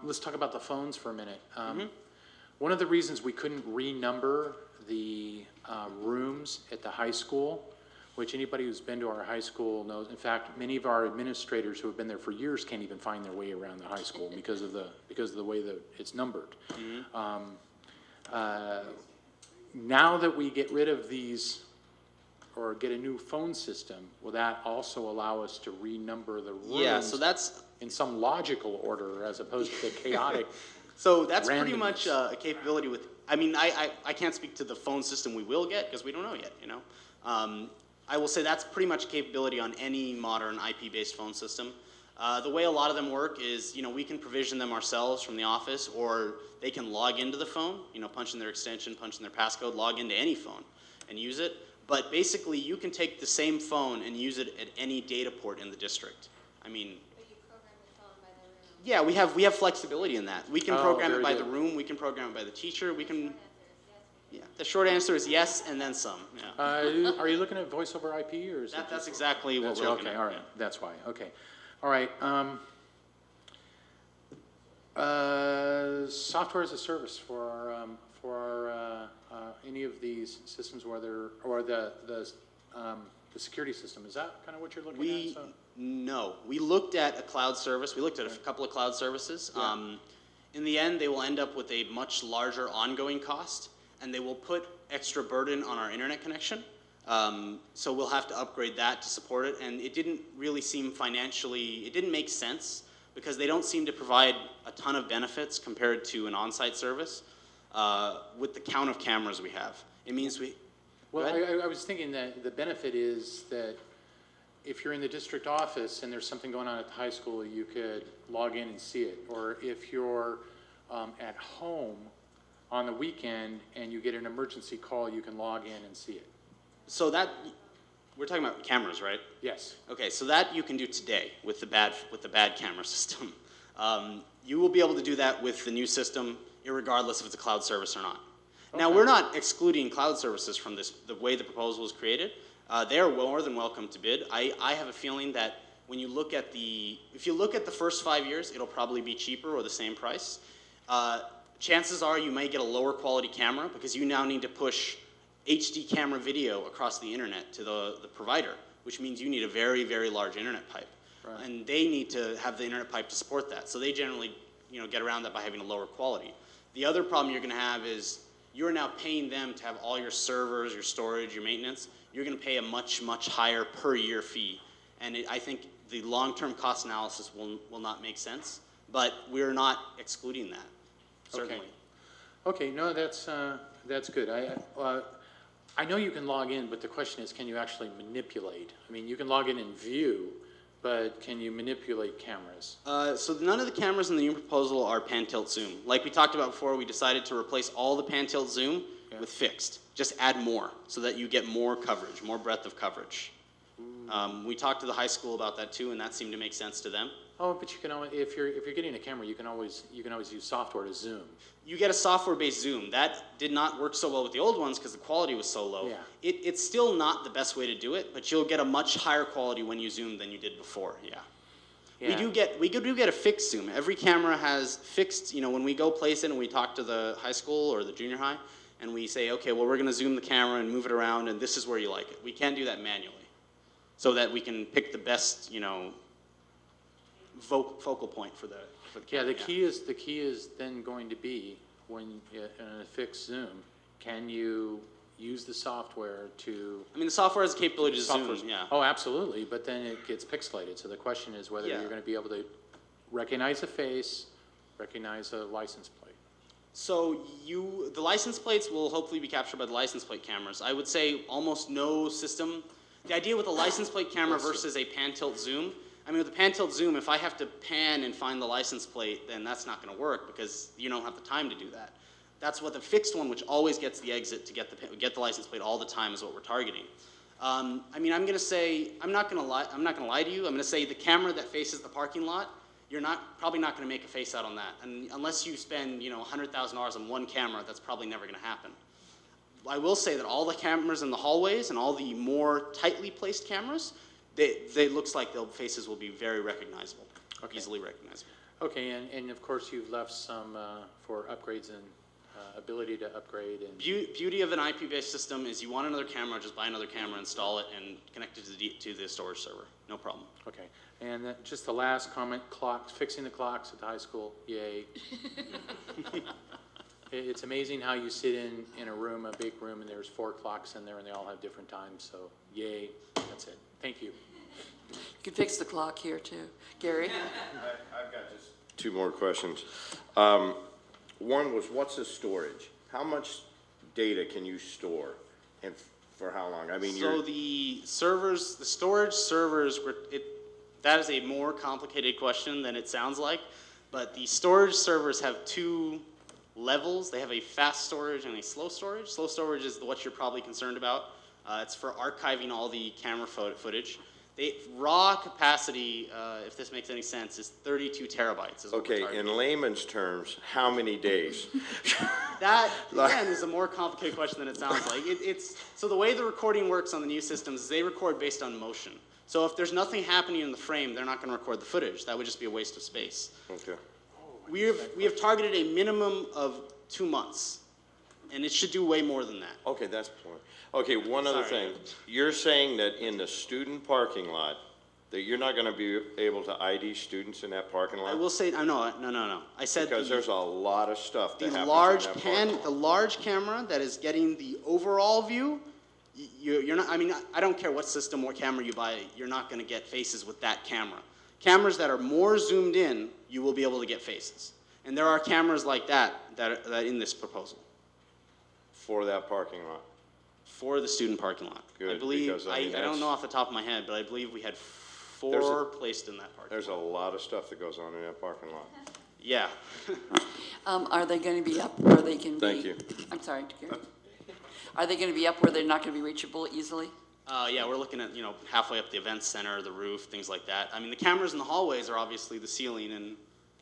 Let's talk about the phones for a minute. One of the reasons we couldn't renumber the rooms at the high school, which anybody who's been to our high school knows, in fact, many of our administrators who have been there for years can't even find their way around the high school because of the way that it's numbered. Now that we get rid of these, or get a new phone system, will that also allow us to renumber the rooms? Yeah, so that's in some logical order as opposed to the chaotic. So that's pretty randomness. much a capability with, I mean, I can't speak to the phone system we will get because we don't know yet, you know. I will say that's pretty much a capability on any modern IP-based phone system. The way a lot of them work is, you know, we can provision them ourselves from the office, or they can log into the phone, you know, punch in their extension, punch in their passcode, log into any phone and use it. But basically, you can take the same phone and use it at any data port in the district. I mean, But you program your phone by the room. yeah, we have flexibility in that. We can program it by good. the room, we can program it by the teacher, we can, yeah. The short answer is yes, and then some, yeah. Are you looking at voice over IP, or is That's exactly what that's we're looking okay? at. All right, that's why. Okay, all right. Software as a service for any of these systems, whether or the security system. Is that kind of what you're looking at? No, we looked at a cloud service. We looked at a couple of cloud services. In the end, they will end up with a much larger ongoing cost. and they will put extra burden on our internet connection. So we'll have to upgrade that to support it, and it didn't really seem financially, it didn't make sense because they don't seem to provide a ton of benefits compared to an on-site service with the count of cameras we have. It means we... Well, I was thinking that the benefit is that if you're in the district office and there's something going on at the high school, you could log in and see it. Or if you're at home on the weekend and you get an emergency call, you can log in and see it. So that, we're talking about cameras, right? Yes. Okay, so that you can do today with the bad camera system. You will be able to do that with the new system, irregardless if it's a cloud service or not. Okay. Now, we're not excluding cloud services from this, the way the proposal was created. They are more than welcome to bid. I have a feeling that when you look at if you look at the first 5 years, it'll probably be cheaper or the same price. Chances are you may get a lower quality camera because you now need to push HD camera video across the internet to the provider, which means you need a very, very large internet pipe. Right. And they need to have the internet pipe to support that. So they generally, get around that by having a lower quality. The other problem you're going to have is you're now paying them to have all your servers, your storage, your maintenance. You're going to pay a much, much higher per year fee. And I think the long-term cost analysis will not make sense, but we're not excluding that, certainly. Okay, no, that's good. I know you can log in, but the question is, can you actually manipulate? I mean, you can log in and view, but can you manipulate cameras? So none of the cameras in the new proposal are pan-tilt zoom. Like we talked about before, we decided to replace all the pan-tilt zoom with fixed. Just add more so that you get more coverage, more breadth of coverage. We talked to the high school about that too, and that seemed to make sense to them. Oh, but you can always, if you're getting a camera, you can always use software to zoom. You get a software-based zoom. That did not work so well with the old ones because the quality was so low. Yeah. It's still not the best way to do it, but you'll get a much higher quality when you zoom than you did before. Yeah. We do get a fixed zoom. Every camera has fixed. When we go place it and we talk to the high school or the junior high, and we say, okay, well, we're going to zoom the camera and move it around, and this is where you like it. We can't do that manually, so that we can pick the best, focal point for the camera. Yeah, the key is then going to be when in a fixed zoom, can you use the software to? I mean, the software has the capability to zoom. Yeah. Oh, absolutely, but then it gets pixelated. So the question is whether you're going to be able to recognize a face, recognize a license plate. So the license plates will hopefully be captured by the license plate cameras. I would say almost no system. The idea with a license plate camera versus a pan-tilt zoom, I mean, with a pan-tilt zoom, if I have to pan and find the license plate, then that's not going to work because you don't have the time to do that. That's what the fixed one, which always gets the exit to get the license plate all the time, is what we're targeting. I mean, I'm going to say, I'm not going to lie to you. I'm going to say the camera that faces the parking lot, you're probably not going to make a face out on that. And unless you spend, $100,000 on one camera, that's probably never going to happen. I will say that all the cameras in the hallways and all the more tightly placed cameras, they looks like their faces will be very recognizable, easily recognizable. Okay, and of course you've left some for upgrades and ability to upgrade. And beauty of an IP-based system is you want another camera, just buy another camera, install it, and connect it to the storage server. No problem. Okay, and just the last comment: clocks, fixing the clocks at the high school. Yay! It's amazing how you sit in a room, a big room, and there's 4 clocks in there, and they all have different times. So, yay! That's it. Thank you. You can fix the clock here too, Gary. I've got just 2 more questions. One was, what's the storage? How much data can you store, and for how long? I mean, so the storage servers, that is a more complicated question than it sounds like. But the storage servers have 2 levels. They have a fast storage and a slow storage. Slow storage is what you're probably concerned about. It's for archiving all the camera footage. Raw capacity, if this makes any sense, is 32 terabytes. Is okay, in layman's terms, how many days? That, again, is a more complicated question than it sounds like. So the way the recording works on the new systems is they record based on motion. So if there's nothing happening in the frame, they're not going to record the footage. That would just be a waste of space. Okay. We have targeted a minimum of 2 months, and it should do way more than that. Okay, that's the point. Okay, one other thing. You're saying that in the student parking lot, That you're not gonna be able to ID students in that parking I lot? will say, no. I said Because there's a lot of stuff that the happens large in that parking lot. the large camera that is getting the overall view, you're not, I mean, I don't care what system or camera you buy, you're not gonna get faces with that camera. Cameras that are more zoomed in, you will be able to get faces. And there are cameras like that are in this proposal For that parking lot. for the student parking lot. I Good, believe, because, I mean, I don't that's- know off the top of my head, but I believe we had There's a- 4 placed in that parking lot. There's a lot of stuff that goes on in that parking lot. Yeah. Are they going to be up where they can be? Thank you. I'm sorry, Gary. Are they going to be up where they're not going to be reachable easily? Yeah, we're looking at, halfway up the event center, the roof, things like that. I mean, the cameras in the hallways are obviously the ceiling, and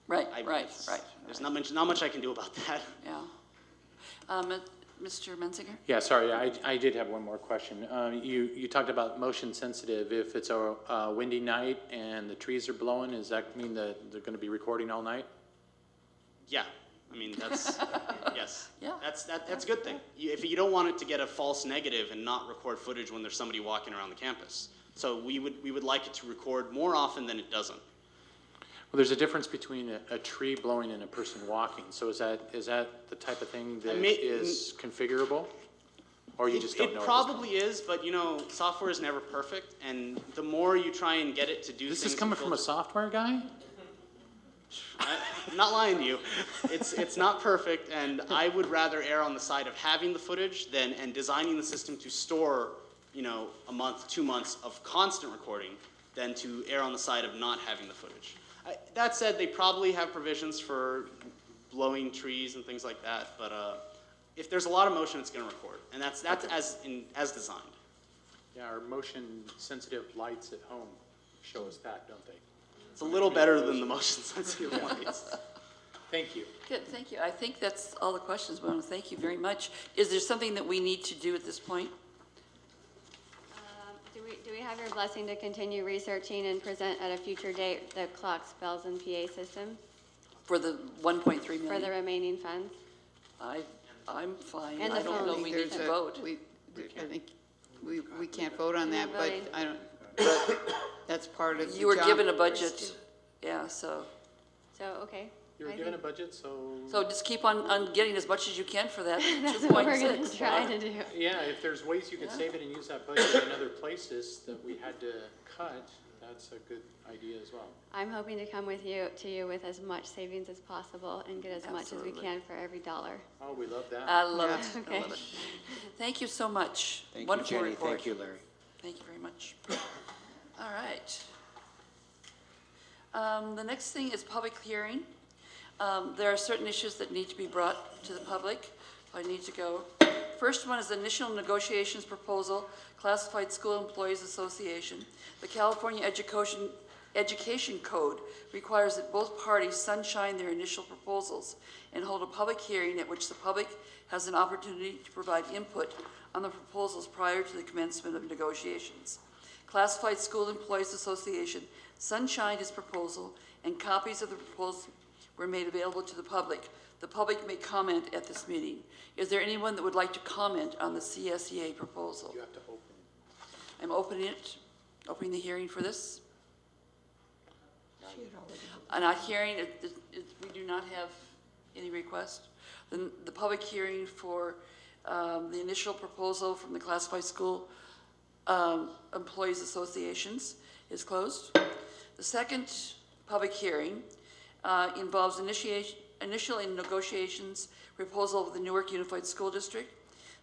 Right, I- right. there's not much I can do about that. Yeah. Mr. Menzinger? Yeah, sorry, I did have one more question. You talked about motion sensitive. If it's a windy night and the trees are blowing, does that mean that they're gonna be recording all night? Yeah, I mean, that's, yes. Yeah. That's a good thing. If you don't want it to get a false negative and not record footage when there's somebody walking around the campus. So we would like it to record more often than it doesn't. Well, there's a difference between a tree blowing and a person walking. So is that the type of thing that is configurable? Or you just don't know? It probably is, but software is never perfect, and the more you try and get it to do things. This is coming from a software guy? I'm not lying to you. It's not perfect, and I would rather err on the side of having the footage and designing the system to store, a month, 2 months of constant recording than to err on the side of not having the footage. That said, they probably have provisions for blowing trees and things like that, but if there's a lot of motion, it's going to record, and that's as designed. Yeah, our motion sensitive lights at home show us that, don't they? It's a little better than the motion sensitive lights. Thank you. Good, thank you. I think that's all the questions, but I want to thank you very much. Is there something that we need to do at this point? Do we have your blessing to continue researching and present at a future date the clocks, bells, and PA system For the 1.3 million? for the remaining funds? I'm fine. And I the don't know phone. we need to vote. I think we can't vote on that, Not but voting. I don't, but that's part of the job. You were given a budget, yeah, so Okay. You were I given a think budget, so just keep on getting as much as you can for that that's what we're 2.6. gonna try to do. yeah, if there's ways you could save it and use that budget in other places that we had to cut, that's a good idea as well. I'm hoping to come to you with as much savings as possible and get as much as we Absolutely. can for every dollar. Oh, we love that. I love Yeah. it, I Okay. love it. Thank you so much. Thank you, Wonderful Jenny. report. Thank you, Larry. Thank you very much. All right. The next thing is public hearing. There are certain issues that need to be brought to the public. I need to go. First one is initial negotiations proposal, Classified School Employees Association. The California Education Code requires that both parties sunshine their initial proposals and hold a public hearing at which the public has an opportunity to provide input on the proposals prior to the commencement of negotiations. Classified School Employees Association sunshined his proposal, and copies of the proposal were made available to the public. The public may comment at this meeting. Is there anyone that would like to comment on the CSEA proposal? You have to open it. I'm opening the hearing for this. I'm not hearing, we do not have any request. Then the public hearing for the initial proposal from the Classified School Employees Associations is closed. The second public hearing involves initial negotiations proposal of the Newark Unified School District.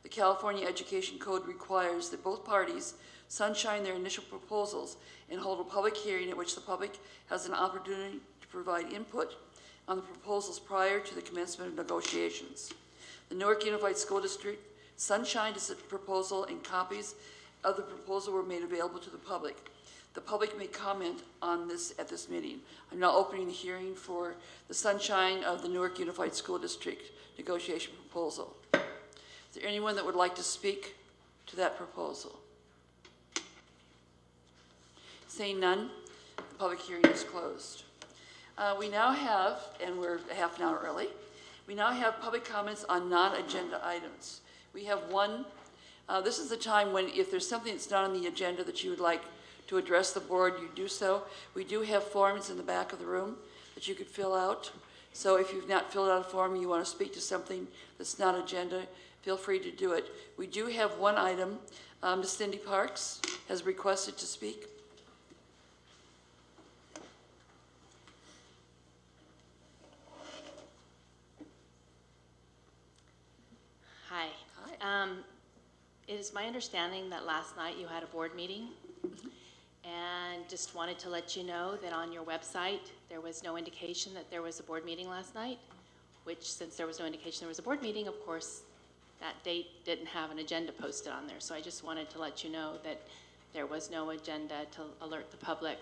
The California Education Code requires that both parties sunshine their initial proposals and hold a public hearing at which the public has an opportunity to provide input on the proposals prior to the commencement of negotiations. The Newark Unified School District sunshined its proposal, and copies of the proposal were made available to the public. The public may comment on this at this meeting. I'm now opening the hearing for the sunshine of the Newark Unified School District negotiation proposal. Is there anyone that would like to speak to that proposal? Seeing none, the public hearing is closed. We now have, and we're a half an hour early, we now have public comments on non-agenda items. We have one, this is the time when if there's something that's not on the agenda that you would like to address the board, you do so. We do have forms in the back of the room that you could fill out. So if you've not filled out a form, you want to speak to something that's not agenda, feel free to do it. We do have one item. Ms. Cindy Parks has requested to speak. Hi. It is my understanding that last night you had a board meeting, and just wanted to let you know that on your website, there was no indication that there was a board meeting last night, which, since there was no indication there was a board meeting, of course, that date didn't have an agenda posted on there. So I just wanted to let you know that there was no agenda to alert the public,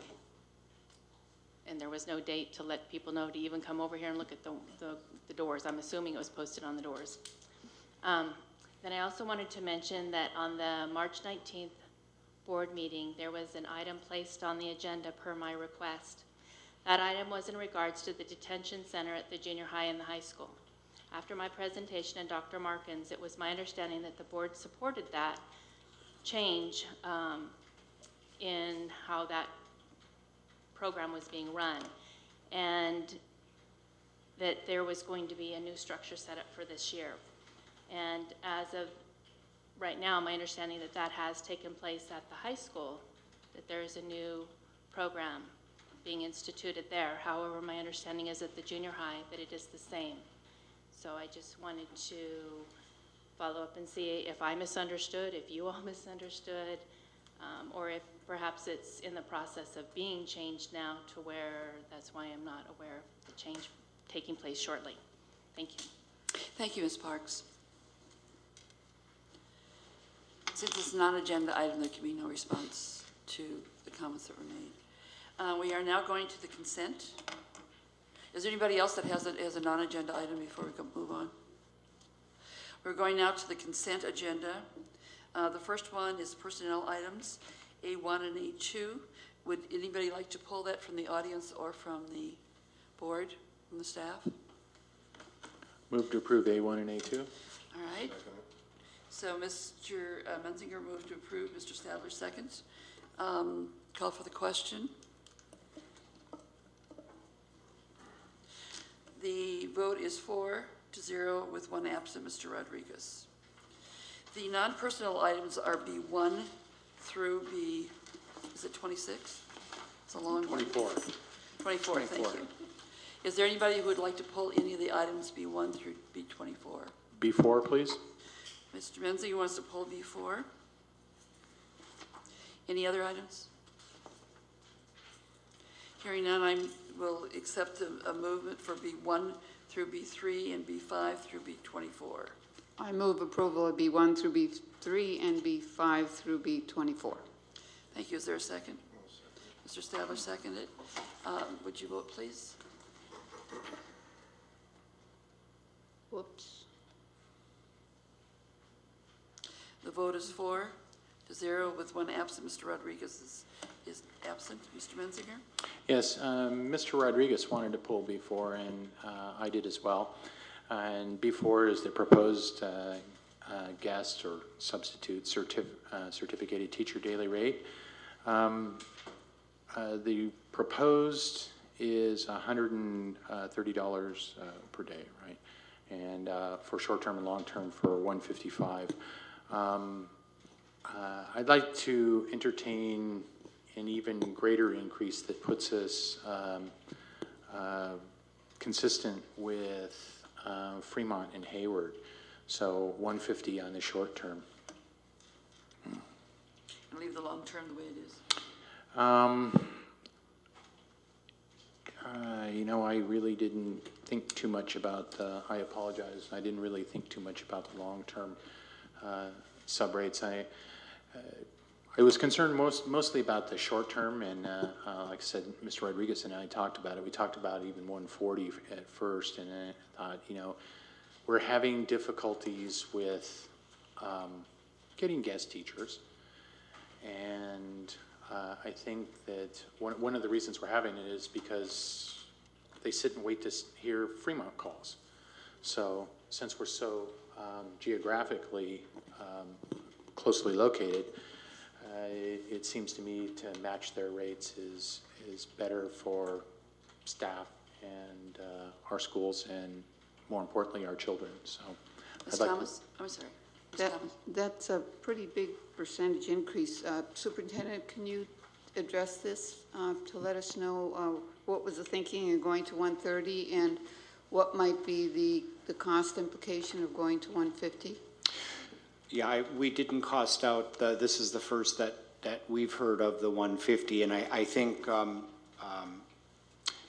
and there was no date to let people know to even come over here and look at the doors. I'm assuming it was posted on the doors. Then I also wanted to mention that on the March 19th board meeting, there was an item placed on the agenda per my request. That item was in regards to the detention center at the junior high and the high school. After my presentation and Dr. Markins, it was my understanding that the board supported that change in how that program was being run, and that there was going to be a new structure set up for this year. And as of right now, my understanding that that has taken place at the high school, that there is a new program being instituted there. However, my understanding is at the junior high that it is the same. So I just wanted to follow up and see if I misunderstood, if you all misunderstood, or if perhaps it's in the process of being changed now to where that's why I'm not aware of the change taking place shortly. Thank you. Thank you, Ms. Parks. Since it's a non-agenda item, there can be no response to the comments that were made. We are now going to the consent. Is there anybody else that has a non-agenda item before we move on? We're going now to the consent agenda. The first one is personnel items, A1 and A2. Would anybody like to pull that from the audience or from the board, from the staff? Move to approve A1 and A2. All right. So Mr. Menzinger moved to approve. Mr. Stadler seconds. Call for the question. The vote is 4-0 with one absent, Mr. Rodriguez. The non-personnel items are B1 through B, is it 26? It's a long one. 24. 24, thank you. Is there anybody who would like to pull any of the items B1 through B24? B4, please. Mr. Menzinger wants to pull B4. Any other items? Hearing none, I will accept a movement for B1 through B3 and B5 through B24. I move approval of B1 through B3 and B5 through B24. Thank you. Is there a second? Mr. Stadler seconded. Would you vote, please? Whoops. The vote is 4-0 with one absent. Mr. Rodriguez is absent. Mr. Menzinger? Yes, Mr. Rodriguez wanted to pull B4, and I did as well. And B4 is the proposed guest or substitute certificated teacher daily rate. The proposed is $130 per day, right? And for short-term and long-term for $155. I'd like to entertain an even greater increase that puts us consistent with Fremont and Hayward. So $150 on the short term. And leave the long term the way it is. You know, I really didn't think too much about I apologize. I didn't really think too much about the long-term sub-rates. I was concerned mostly about the short term, and like I said, Mr. Rodriguez and I talked about it. We talked about even 140 at first, and I thought, you know, we're having difficulties with getting guest teachers, and I think that one of the reasons we're having it is because they sit and wait to hear Fremont calls. So since we're so geographically closely located, it seems to me to match their rates is better for staff and our schools and more importantly our children. So, Ms. I'd like Thomas? I'm sorry. Ms. Thomas? That's a pretty big percentage increase. Superintendent, can you address this to let us know what was the thinking in going to 130 and what might be the cost implication of going to 150? Yeah, we didn't cost out, this is the first that we've heard of the 150, and I think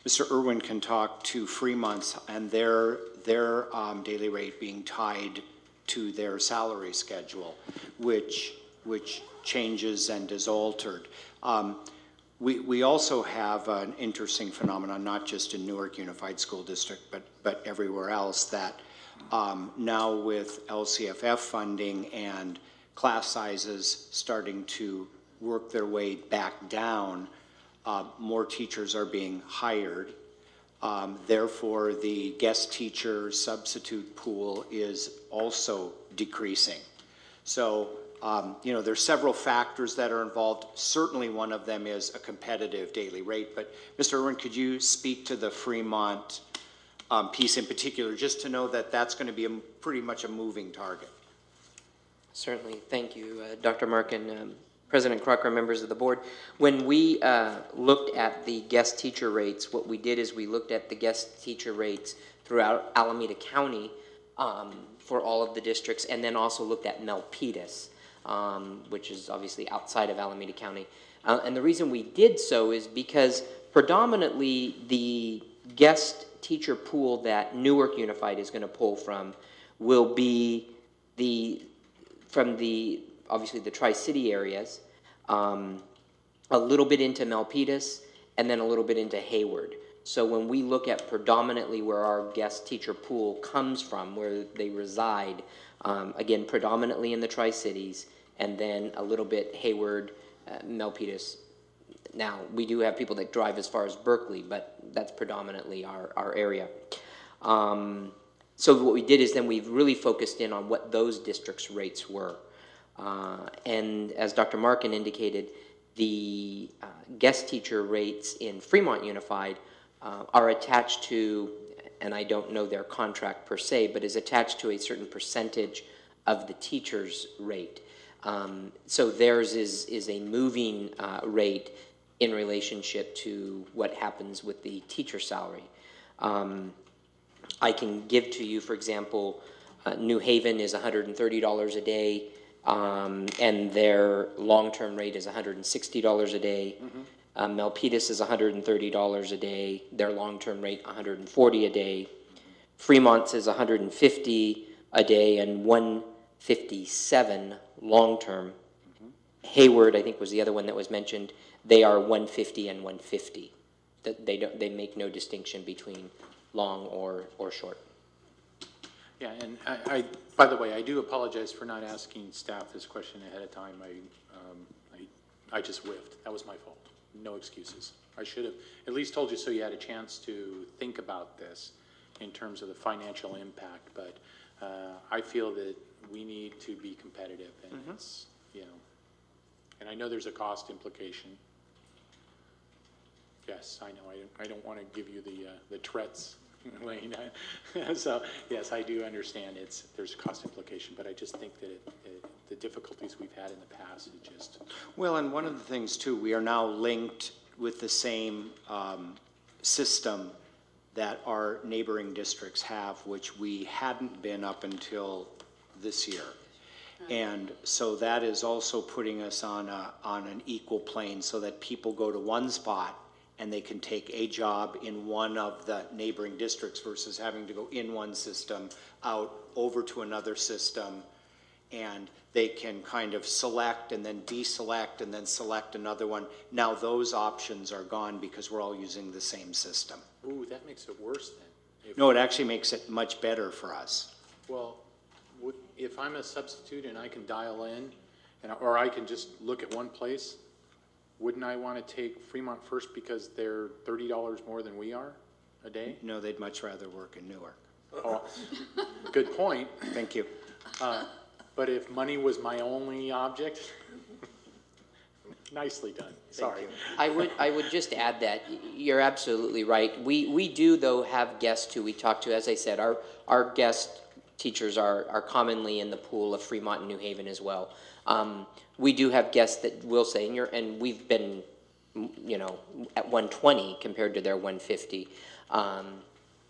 Mr. Irwin can talk to Fremont's and their daily rate being tied to their salary schedule, which changes and is altered. We also have an interesting phenomenon, not just in Newark Unified School District, but everywhere else, that now with LCFF funding and class sizes starting to work their way back down, more teachers are being hired. Therefore, the guest teacher substitute pool is also decreasing. So, there's several factors that are involved. Certainly one of them is a competitive daily rate. But Mr. Irwin, could you speak to the Fremont piece in particular, just to know that that's going to be pretty much a moving target? Certainly. Thank you, Dr. Markin, President Crocker, members of the board. When we looked at the guest teacher rates, what we did is we looked at the guest teacher rates throughout Alameda County for all of the districts, and then also looked at Milpitas, which is obviously outside of Alameda County. And the reason we did so is because predominantly the guest teacher pool that Newark Unified is going to pull from will be obviously the Tri-City areas, a little bit into Milpitas, and then a little bit into Hayward. So when we look at predominantly where our guest teacher pool comes from, where they reside, again, predominantly in the Tri-Cities, and then a little bit Hayward, Milpitas. Now, we do have people that drive as far as Berkeley, but that's predominantly our area. So what we did is then we've really focused in on what those districts' rates were. And as Dr. Markin indicated, the guest teacher rates in Fremont Unified are attached to, and I don't know their contract per se, but is attached to a certain percentage of the teacher's rate. So theirs is a moving rate in relationship to what happens with the teacher salary. I can give to you, for example, New Haven is $130 a day, and their long-term rate is $160 a day. Mm-hmm. Milpitas is $130 a day, their long-term rate $140 a day. Fremont's is $150 a day and $157 long-term. Mm-hmm. Hayward, I think, was the other one that was mentioned. They are $150 and $150. They make no distinction between long or short. Yeah, and I by the way, I do apologize for not asking staff this question ahead of time. I just whiffed. That was my fault. No excuses. I should have at least told you so you had a chance to think about this in terms of the financial impact. But I feel that we need to be competitive, and mm-hmm. It's, and I know there's a cost implication. Yes, I know. I don't want to give you the Tourette's lane. So yes, I do understand there's a cost implication, but I just think that the difficulties we've had in the past is just. Well, and one of the things too, we are now linked with the same system that our neighboring districts have, which we hadn't been up until this year. And so that is also putting us on an equal plane so that people go to one spot and they can take a job in one of the neighboring districts versus having to go in one system, out over to another system, and they can kind of select and then deselect and then select another one. Now those options are gone because we're all using the same system. Ooh, that makes it worse then. No, it actually makes it much better for us. Well, if I'm a substitute and I can dial in, or I can just look at one place, wouldn't I want to take Fremont first because they're $30 more than we are a day? No, they'd much rather work in Newark. Oh, good point. Thank you. But if money was my only object, Nicely done. Sorry. I would just add that you're absolutely right. We do, though, have guests who we talk to. As I said, our guest teachers are commonly in the pool of Fremont and New Haven as well. We do have guests that will say, and we've been, at 120 compared to their 150.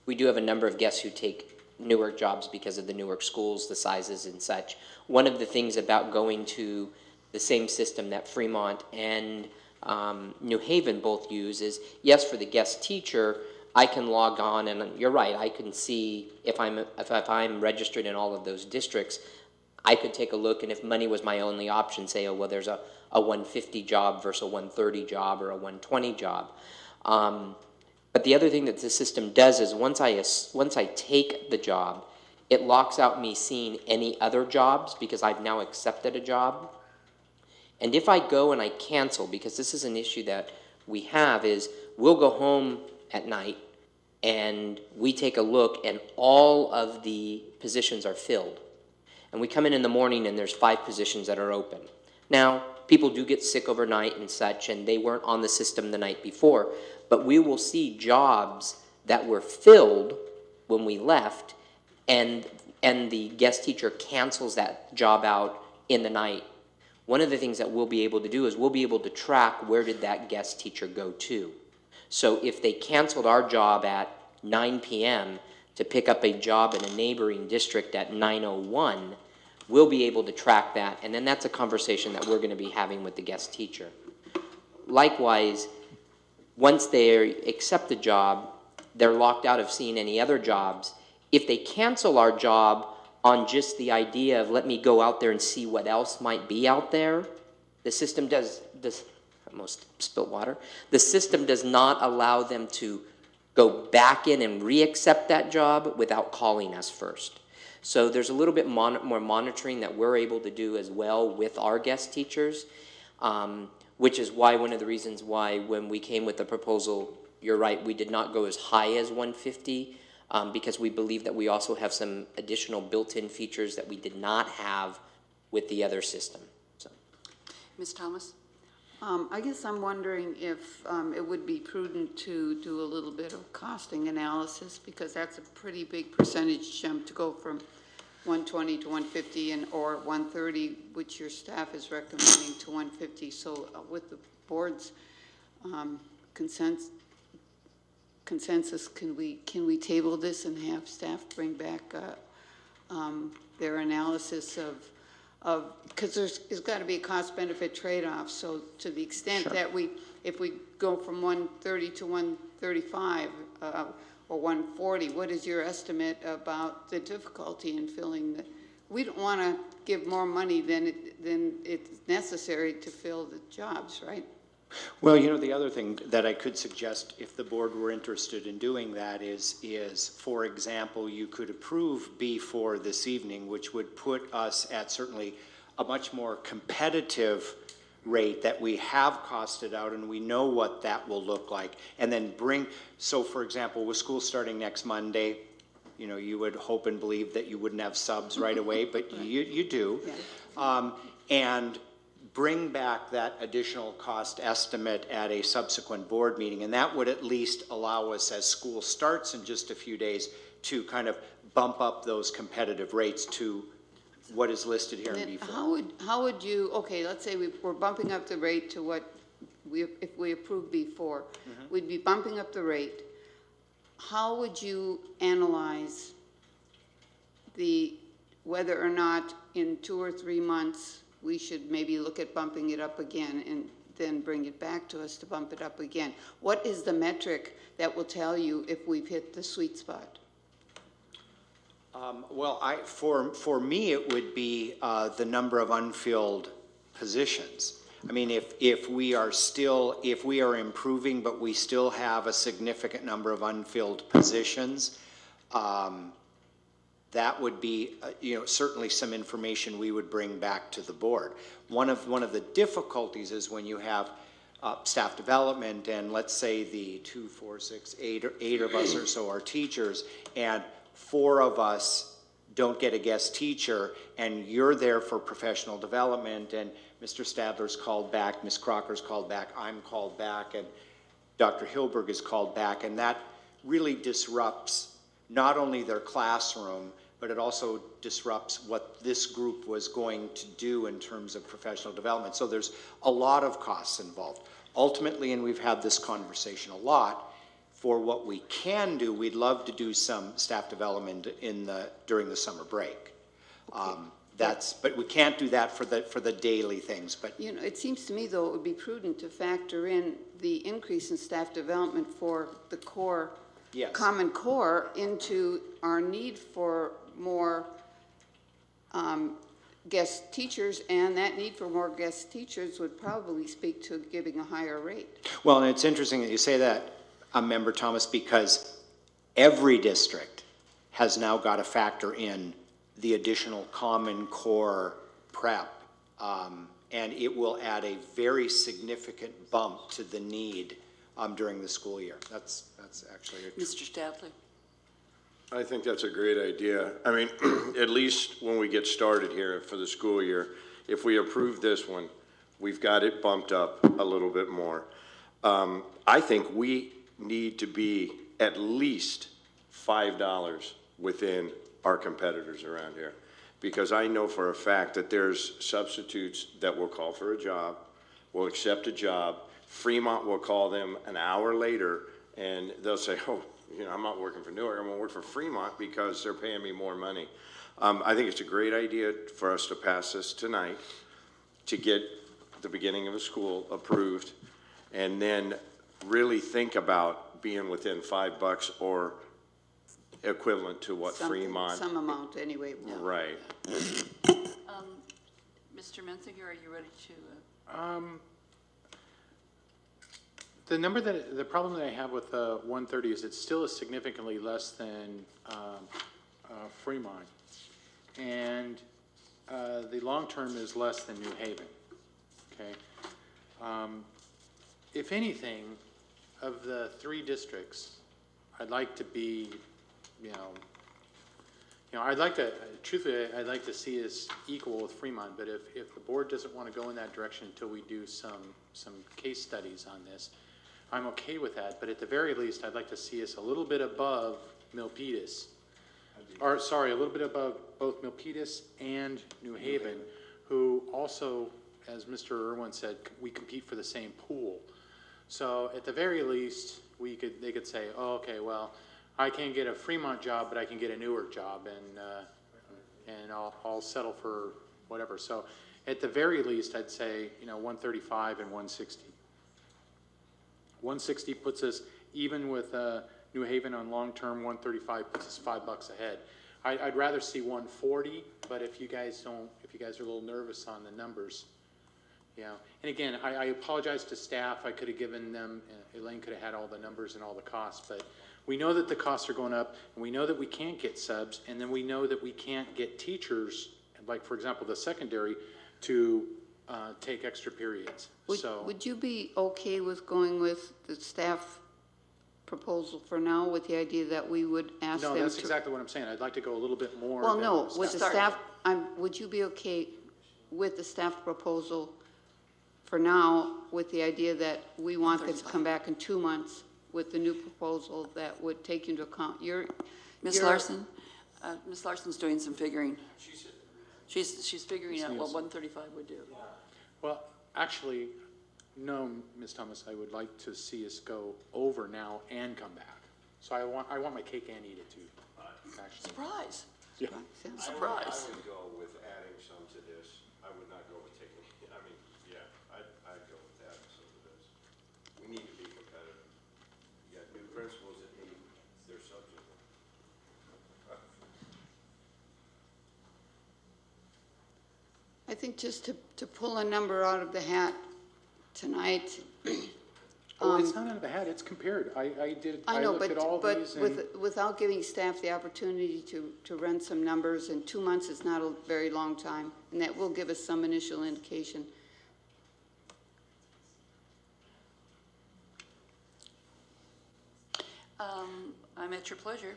We do have a number of guests who take Newark jobs because of the Newark schools, the sizes and such. One of the things about going to the same system that Fremont and New Haven both use is, yes, for the guest teacher, I can log on, and you're right, I can see if I'm registered in all of those districts, I could take a look, and if money was my only option, say, oh, well, there's a 150 job versus a 130 job or a 120 job. But the other thing that the system does is once I take the job, it locks out me seeing any other jobs because I've now accepted a job. And if I go and I cancel, because this is an issue that we have, is we'll go home at night and we take a look and all of the positions are filled. And we come in the morning and there's 5 positions that are open. Now, people do get sick overnight and such, and they weren't on the system the night before, but we will see jobs that were filled when we left, and the guest teacher cancels that job out in the night. One of the things that we'll be able to do is we'll be able to track where did that guest teacher go to. So if they canceled our job at 9 p.m. to pick up a job in a neighboring district at 9:01, we'll be able to track that, and then that's a conversation that we're going to be having with the guest teacher. Likewise, once they accept the job, they're locked out of seeing any other jobs. If they cancel our job on just the idea of let me go out there and see what else might be out there, the system does this. Almost spilled water. The system does not allow them to go back in and re-accept that job without calling us first. So there's a little bit more monitoring that we're able to do as well with our guest teachers, which is why one of the reasons why when we came with the proposal, you're right, we did not go as high as 150 because we believe that we also have some additional built-in features that we did not have with the other system. So. Ms. Thomas? I guess I'm wondering if it would be prudent to do a little bit of costing analysis, because that's a pretty big percentage jump to go from 120 to 150 or 130, which your staff is recommending, to 150. So with the board's consensus, can we table this and have staff bring back their analysis of because there's got to be a cost-benefit trade-off. So to the extent that if we go from 130 to 135 or 140, what is your estimate about the difficulty in filling the? We don't want to give more money than it's necessary to fill the jobs, right? Well, the other thing that I could suggest, if the board were interested in doing that, is for example, you could approve B4 this evening, which would put us at certainly a much more competitive rate that we have costed out, and we know what that will look like. And then so for example, with school starting next Monday, you would hope and believe that you wouldn't have subs right away, but you do. Yeah. And bring back that additional cost estimate at a subsequent board meeting, and that would at least allow us, as school starts in just a few days, to kind of bump up those competitive rates to what is listed here in B4. How would you, okay, let's say we're bumping up the rate to what, if we approve B4, we'd be bumping up the rate. How would you analyze whether or not in 2 or 3 months we should maybe look at bumping it up again and then bring it back to us to bump it up again? What is the metric that will tell you if we've hit the sweet spot? Well, for me, it would be the number of unfilled positions. I mean, if we are improving, but we still have a significant number of unfilled positions, that would be, certainly some information we would bring back to the board. One of the difficulties is when you have staff development, and let's say the 2, 4, 6, 8 of us or so are teachers, and 4 of us don't get a guest teacher, and you're there for professional development, and Mr. Stadler's called back, Ms. Crocker's called back, I'm called back, and Dr. Hilberg is called back, and that really disrupts not only their classroom, but it also disrupts what this group was going to do in terms of professional development. So there's a lot of costs involved. Ultimately, and we've had this conversation a lot, for what we can do, we'd love to do some staff development during the summer break. But we can't do that for the daily things. But You know, it seems to me, though, it would be prudent to factor in the increase in staff development for the core, yes, Common Core, into our need for more guest teachers, and that need for more guest teachers would probably speak to giving a higher rate. well, and it's interesting that you say that, Member Thomas, because every district has now got to factor in the additional Common Core prep, and it will add a very significant bump to the need during the school year. That's actually a Mr. Stadler? I think that's a great idea. I mean, at least when we get started here for the school year, if we approve this one, we've got it bumped up a little bit more. I think we need to be at least $5 within our competitors around here. Because I know for a fact that there's substitutes that will call for a job, will accept a job. Fremont will call them an hour later and they'll say, oh, you know, I'm not working for Newark, I'm gonna work for Fremont because they're paying me more money. I think it's a great idea for us to pass this tonight to get the beginning of a school approved and then really think about being within $5 or equivalent to what Fremont. Some amount anyway. Right. Mr. Menzinger, are you ready to? The problem that I have with 130 is it still is significantly less than Fremont, and the long term is less than New Haven. Okay. If anything, of the 3 districts, I'd like to be, I'd like to, truthfully, I'd like to see us equal with Fremont, but if the board doesn't want to go in that direction until we do some case studies on this, I'm okay with that, but at the very least, I'd like to see us a little bit above Milpitas. Or, sorry, a little bit above both Milpitas and New Haven, who also, as Mr. Irwin said, we compete for the same pool. So at the very least, they could say, oh, okay, well, I can't get a Fremont job, but I can get a Newark job, and I'll settle for whatever. So at the very least, I'd say 135 and 160. 160 puts us even with New Haven on long term. 135 puts us $5 ahead. I'd rather see 140, but if you guys are a little nervous on the numbers, And again, I apologize to staff. I could have given them, Elaine could have had all the numbers and all the costs, but we know that the costs are going up, and we know that we can't get subs, and then we know that we can't get teachers, like for example, the secondary, to take extra periods. Would you be okay with going with the staff proposal for now, with the idea that we would ask them to? No, that's exactly what I'm saying. I'd like to go a little bit more. Well, no, with the staff, would you be okay with the staff proposal for now, with the idea that we want them to come back in 2 months with the new proposal that would take into account Ms. Larson? Ms. Larson's doing some figuring. She's figuring out what 135 would do. Well, actually, no, Ms. Thomas, I would like to see us go over now and come back. So I want my cake and eat it too, actually. Surprise. Yeah. Surprise. I would go with adding some to this. I would not go with taking, I'd go with adding some to this. We need to be competitive. You got new principals that need their subject. I think just to pull a number out of the hat tonight. Oh, it's not out of the hat, it's compared. I know, looked at all but these and without giving staff the opportunity to run some numbers, and 2 months is not a very long time, and that will give us some initial indication. I'm at your pleasure.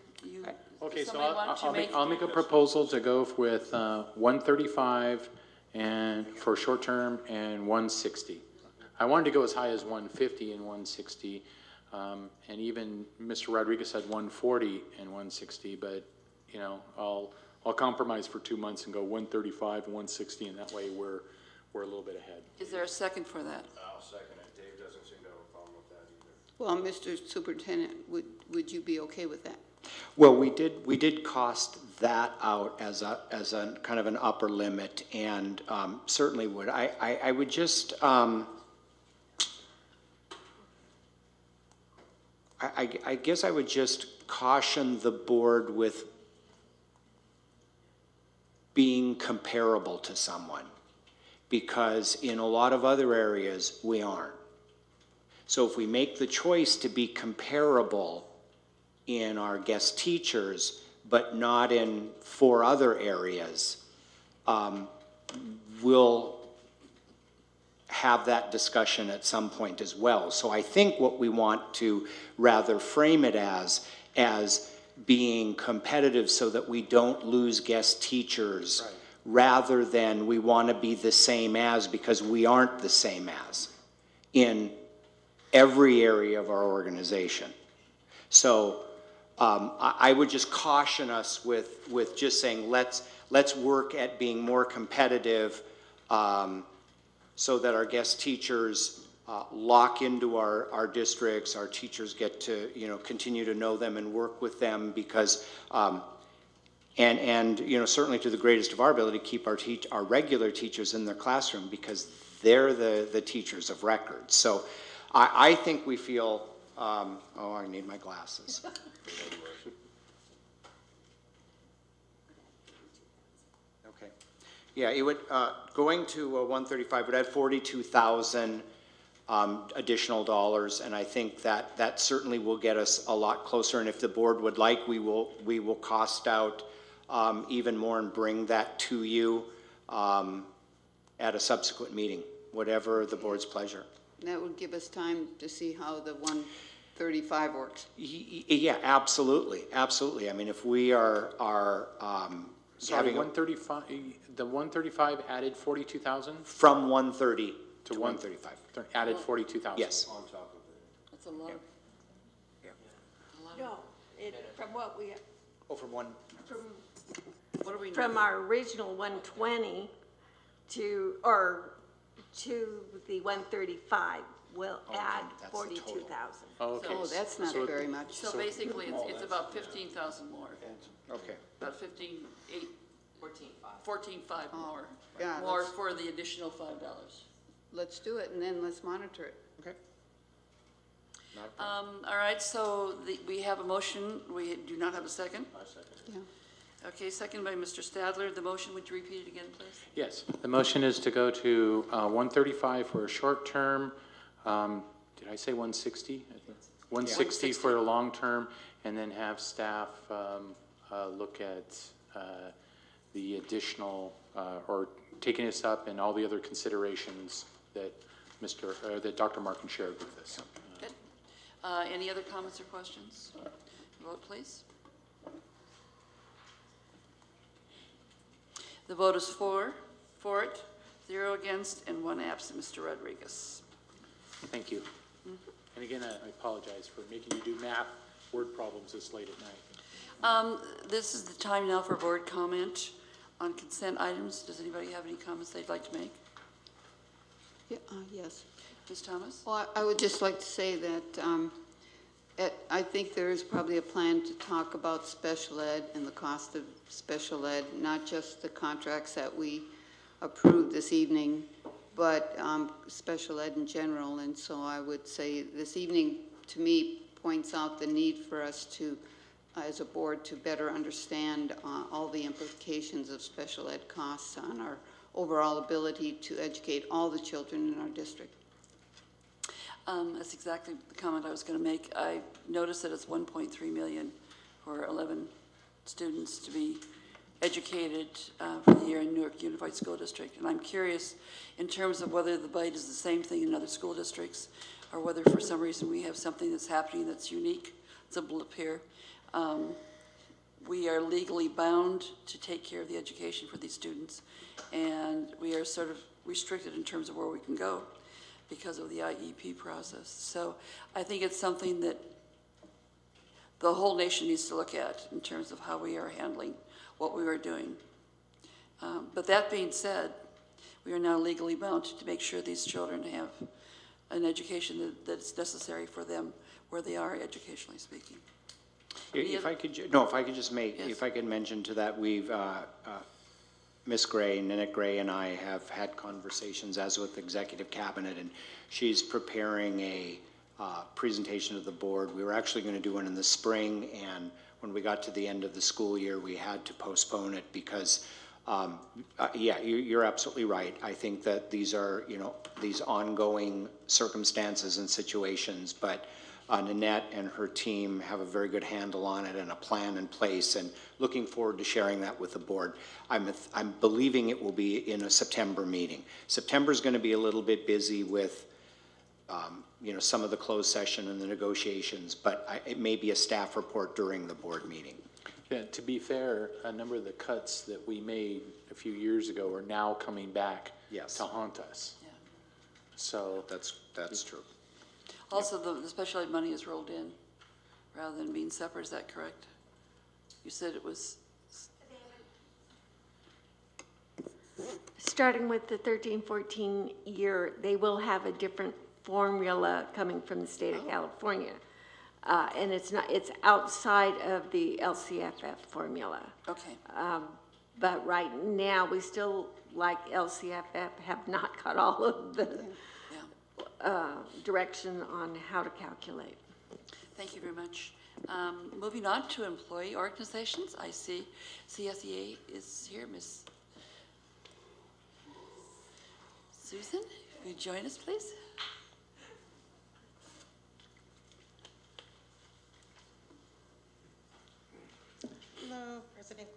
okay, so somebody want to I'll make a proposal to go with 135 and for short term, and 160. I wanted to go as high as 150 and 160, and even Mr. Rodriguez said 140 and 160, but you know, I'll compromise for 2 months and go 135 and 160, and that way we're a little bit ahead. Is there a second for that? I'll second it. Dave doesn't seem to have a problem with that either. Well, Mr. Superintendent, would you be okay with that? Well, we did cost that out as a kind of an upper limit, and certainly would. I would just, I guess I would just caution the board with being comparable to someone, because in a lot of other areas, we aren't. So if we make the choice to be comparable in our guest teachers, but not in 4 other areas, we'll have that discussion at some point as well. So I think what we want to rather frame it as being competitive so that we don't lose guest teachers, right, rather than we want to be the same as, because we aren't the same as in every area of our organization. So I would just caution us with just saying let's work at being more competitive, so that our guest teachers lock into our districts, our teachers get to, you know, continue to know them and work with them, because and you know, certainly to the greatest of our ability, keep our regular teachers in their classroom, because they're the teachers of record. So I think we feel, oh, I need my glasses. Okay. Yeah, it would, going to 135 would add 42,000 additional dollars, and I think that certainly will get us a lot closer, and if the board would like, we will cost out even more and bring that to you at a subsequent meeting, whatever the board's pleasure. That would give us time to see how the 135 works. Yeah, absolutely, absolutely. I mean, if we are Sorry, having 135. The 135 added 42,000 from 130 to 135. Added 42,000. Yes. On top of it. That's a lot. Yeah. No, from what we, Oh, from one. What are we? from our original 120 to the 135, we'll add that's the total. 42,000. Oh, okay. Oh, that's not very much. So basically, it's about 15,000 more. Okay. About 15,8. 14,500 more. Yeah, More let's- for the additional $5. Let's do it, and then let's monitor it. Okay. All right, so we have a motion. We do not have a second. Yeah. Okay, second by Mr. Stadler. The motion, would you repeat it again, please? Yes, the motion is to go to 135 for a short term. Did I say 160? I think 160 for the long term, and then have staff look at the additional, or taking us up and all the other considerations that that Dr. Markin shared with us. Good. Any other comments or questions? Vote, please. The vote is for it, 0 against, and 1 absent. Mr. Rodriguez. Thank you. And again, I apologize for making you do math word problems this late at night. This is the time now for board comment on consent items. Does anybody have any comments they'd like to make? Yeah, yes. Ms. Thomas? Well, I would just like to say that I think there is probably a plan to talk about special ed and the cost of special ed, not just the contracts that we approved this evening, but special ed in general. And so I would say this evening, to me, points out the need for us to, as a board, to better understand all the implications of special ed costs on our overall ability to educate all the children in our district. That's exactly the comment I was going to make. I noticed that it's 1.3 million for 11 students to be educated for the year in Newark Unified School District. And I'm curious in terms of whether the bite is the same thing in other school districts, or whether for some reason we have something that's happening that's unique. It's a blip here. we are legally bound to take care of the education for these students, and we are sort of restricted in terms of where we can go because of the IEP process. So I think it's something that the whole nation needs to look at in terms of how we are handling what we are doing. But that being said, we are now legally bound to make sure these children have an education that's necessary for them where they are educationally speaking. If I could just make, Yes. if I could mention to that, we've, Ms. Gray, Nanette Gray and I have had conversations as with Executive Cabinet, and she's preparing a presentation to the board. We were actually going to do one in the spring, and when we got to the end of the school year, we had to postpone it because, yeah, you're absolutely right. I think that these are, you know, these ongoing circumstances and situations, but Nanette and her team have a very good handle on it and a plan in place, and looking forward to sharing that with the board. I'm believing it will be in a September meeting. September is going to be a little bit busy with you know, some of the closed session and the negotiations, but it may be a staff report during the board meeting. Yeah, to be fair, a number of the cuts that we made a few years ago are now coming back Yes. to haunt us. Yeah. So That's true. Also, the special ed money is rolled in rather than being separate. Is that correct? You said it was. Starting with the 13-14 year, they will have a different formula coming from the state of California. And it's outside of the LCFF formula. Okay. But right now, we still, like LCFF, have not got all of the direction on how to calculate. Thank you very much. Moving on to employee organizations, I see CSEA is here. Miss Susan, will you join us, please? Hello, President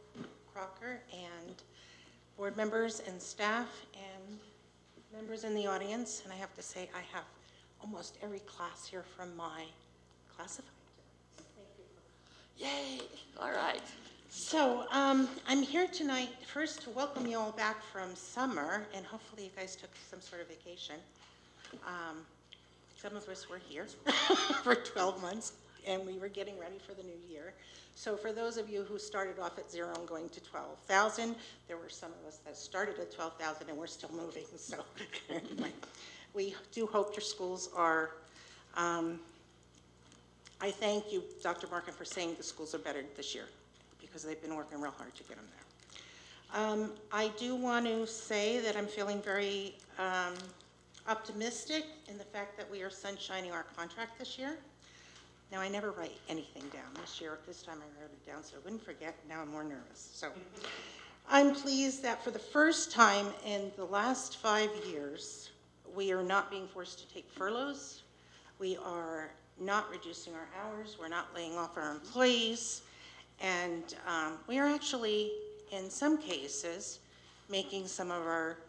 Crocker and board members and staff and members in the audience. And I have to say, I have almost every class here from my classified. Yay! All right. So I'm here tonight first to welcome you all back from summer, and hopefully you guys took some sort of vacation. Some of us were here for 12 months, and we were getting ready for the new year. So for those of you who started off at 0 and going to 12,000, there were some of us that started at 12,000 and we're still moving. So anyway, we do hope your schools are, I thank you, Dr. Markin, for saying the schools are better this year, because they've been working real hard to get them there. I do want to say that I'm feeling very optimistic in the fact that we are sunshining our contract this year. Now, I never write anything down. This time I wrote it down so I wouldn't forget. Now I'm more nervous. So I'm pleased that for the first time in the last 5 years, we are not being forced to take furloughs. We are not reducing our hours. We're not laying off our employees. And we are actually, in some cases, making some of our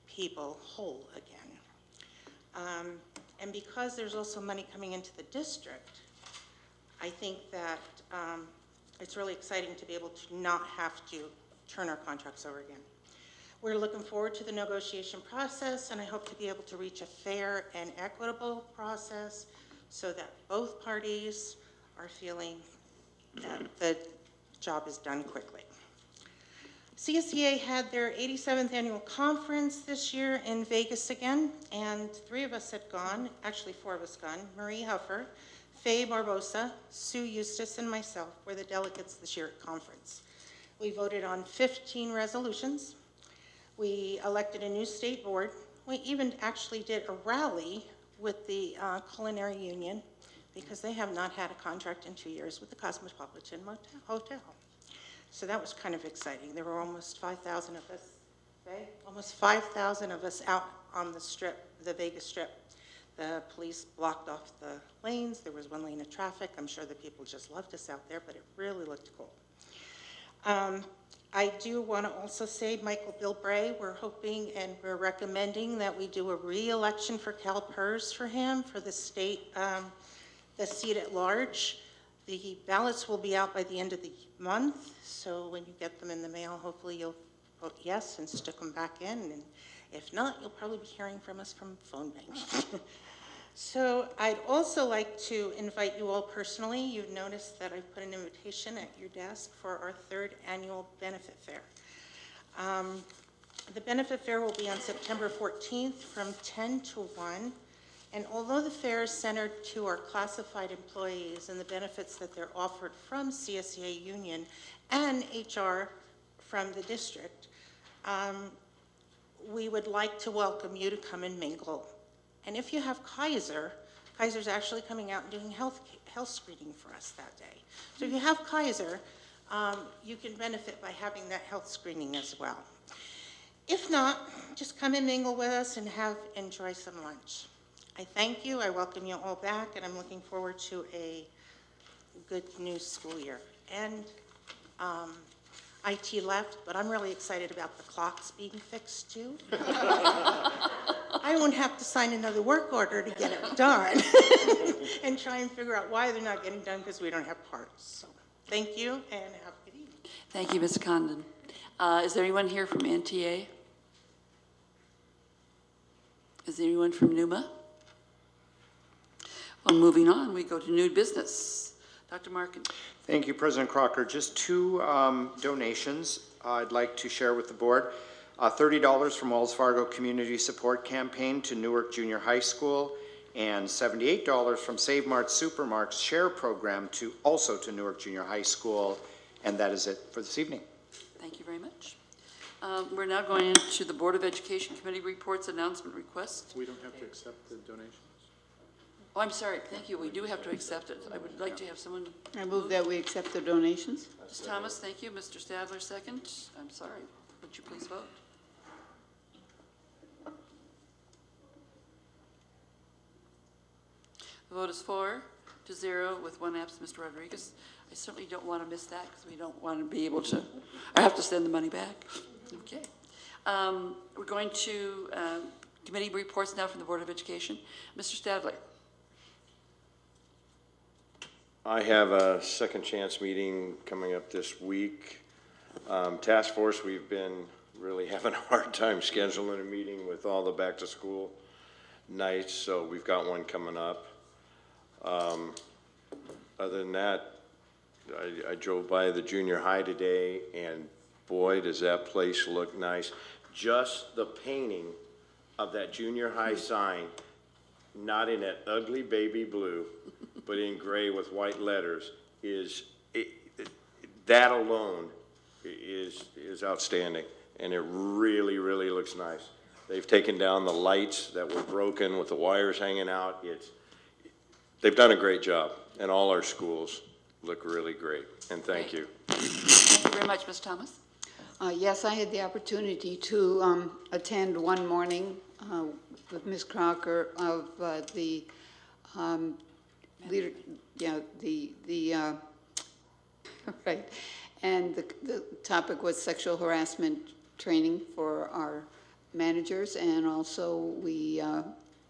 people whole again. And because there's also money coming into the district, I think that it's really exciting to be able to not have to turn our contracts over again. We're looking forward to the negotiation process, and I hope to be able to reach a fair and equitable process so that both parties are feeling that the job is done quickly. CSEA had their 87th annual conference this year in Vegas again, and 3 of us had gone, actually 4 of us gone. Marie Huffer, Faye Barbosa, Sue Eustace, and myself were the delegates this year at conference. We voted on 15 resolutions. We elected a new state board. We even actually did a rally with the Culinary Union, because they have not had a contract in 2 years with the Cosmopolitan Hotel. So that was kind of exciting. There were almost 5,000 of us, Faye? Almost 5,000 of us out on the strip, the Vegas Strip. The police blocked off the lanes. There was 1 lane of traffic. I'm sure the people just loved us out there, but it really looked cool. I do want to also say, Michael Bilbray, we're hoping and we're recommending that we do a re-election for CalPERS for him, for the state, the seat at large. The ballots will be out by the end of the month, so when you get them in the mail, hopefully you'll vote yes and stick them back in, and if not, you'll probably be hearing from us from phone bank. So I'd also like to invite you all personally. You've noticed that I've put an invitation at your desk for our 3rd annual benefit fair. The benefit fair will be on September 14th from 10 to 1. And although the fair is centered to our classified employees and the benefits that they're offered from CSEA Union and HR from the district, we would like to welcome you to come and mingle. And if you have Kaiser's actually coming out and doing health screening for us that day. So if you have Kaiser, you can benefit by having that health screening as well. If not, just come and mingle with us and enjoy some lunch. I thank you, I welcome you all back, and I'm looking forward to a good new school year. And IT left, but I'm really excited about the clocks being fixed too. I won't have to sign another work order to get it done and try and figure out why they're not getting done because we don't have parts. So thank you and have a good evening. Thank you, Ms. Condon. Is there anyone here from NTA? Is there anyone from NUMA? Well, moving on, we go to new business. Dr. Markin. Thank you, President Crocker. Just 2 donations I'd like to share with the board. $30 from Wells Fargo Community Support Campaign to Newark Junior High School, and $78 from Save Mart Supermart's Share Program also to Newark Junior High School. And that is it for this evening. Thank you very much. We're now going into the Board of Education Committee reports, announcement requests. We don't have to accept the donations? Oh, I'm sorry. Thank you. We do have to accept it. I would like to have someone. I move that we accept the donations. Ms. Thomas, thank you. Mr. Stadler, second. I'm sorry. Would you please vote? The vote is 4-0 with 1 absent, Mr. Rodriguez. I certainly don't want to miss that because we don't want to be able to, I have to send the money back. Okay. We're going to committee reports now from the Board of Education. Mr. Stadler. I have a second chance meeting coming up this week. Task force, we've been really having a hard time scheduling a meeting with all the back to school nights, so we've got one coming up. Other than that, I drove by the junior high today, and boy, does that place look nice. Just the painting of that junior high sign, not in that ugly baby blue, but in gray with white letters, that alone is outstanding, and it really, really looks nice. They've taken down the lights that were broken with the wires hanging out. They've done a great job, and all our schools look really great, and thank you. Thank you very much, Ms. Thomas. Yes, I had the opportunity to attend one morning with Ms. Crocker of the leader, right, and the topic was sexual harassment training for our managers, and also we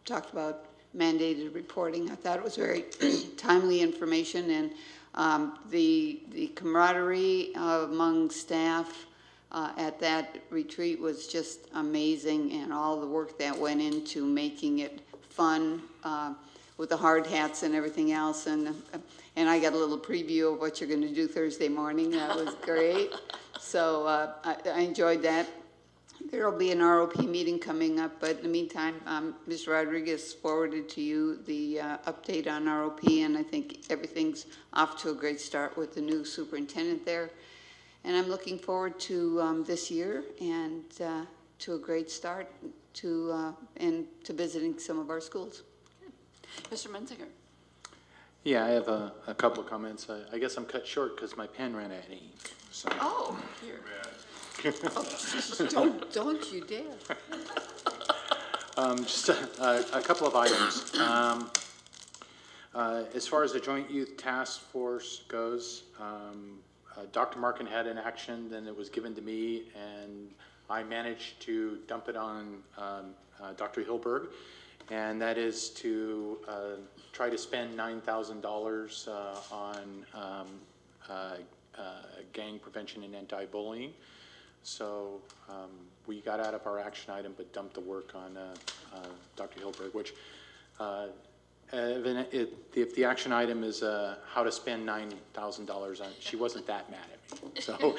talked about mandated reporting. I thought it was very timely information, and the camaraderie among staff at that retreat was just amazing, and all the work that went into making it fun with the hard hats and everything else, and I got a little preview of what you're going to do Thursday morning. That was great. So I enjoyed that. There will be an ROP meeting coming up, but in the meantime, Mr. Rodriguez forwarded to you the update on ROP, and I think everything's off to a great start with the new superintendent there. And I'm looking forward to this year and to a great start and to visiting some of our schools. Mr. Menzinger. Yeah, I have a couple of comments. I guess I'm cut short because my pen ran out of ink. So. Oh, here. Don't you dare. Just a couple of items. As far as the Joint Youth Task Force goes, Dr. Markin had an action, then it was given to me, and I managed to dump it on Dr. Hilberg. and that is to try to spend $9,000 on gang prevention and anti-bullying. So we got out of our action item but dumped the work on Dr. Hilberg, which if the action item is how to spend $9,000 on, she wasn't that mad at me. So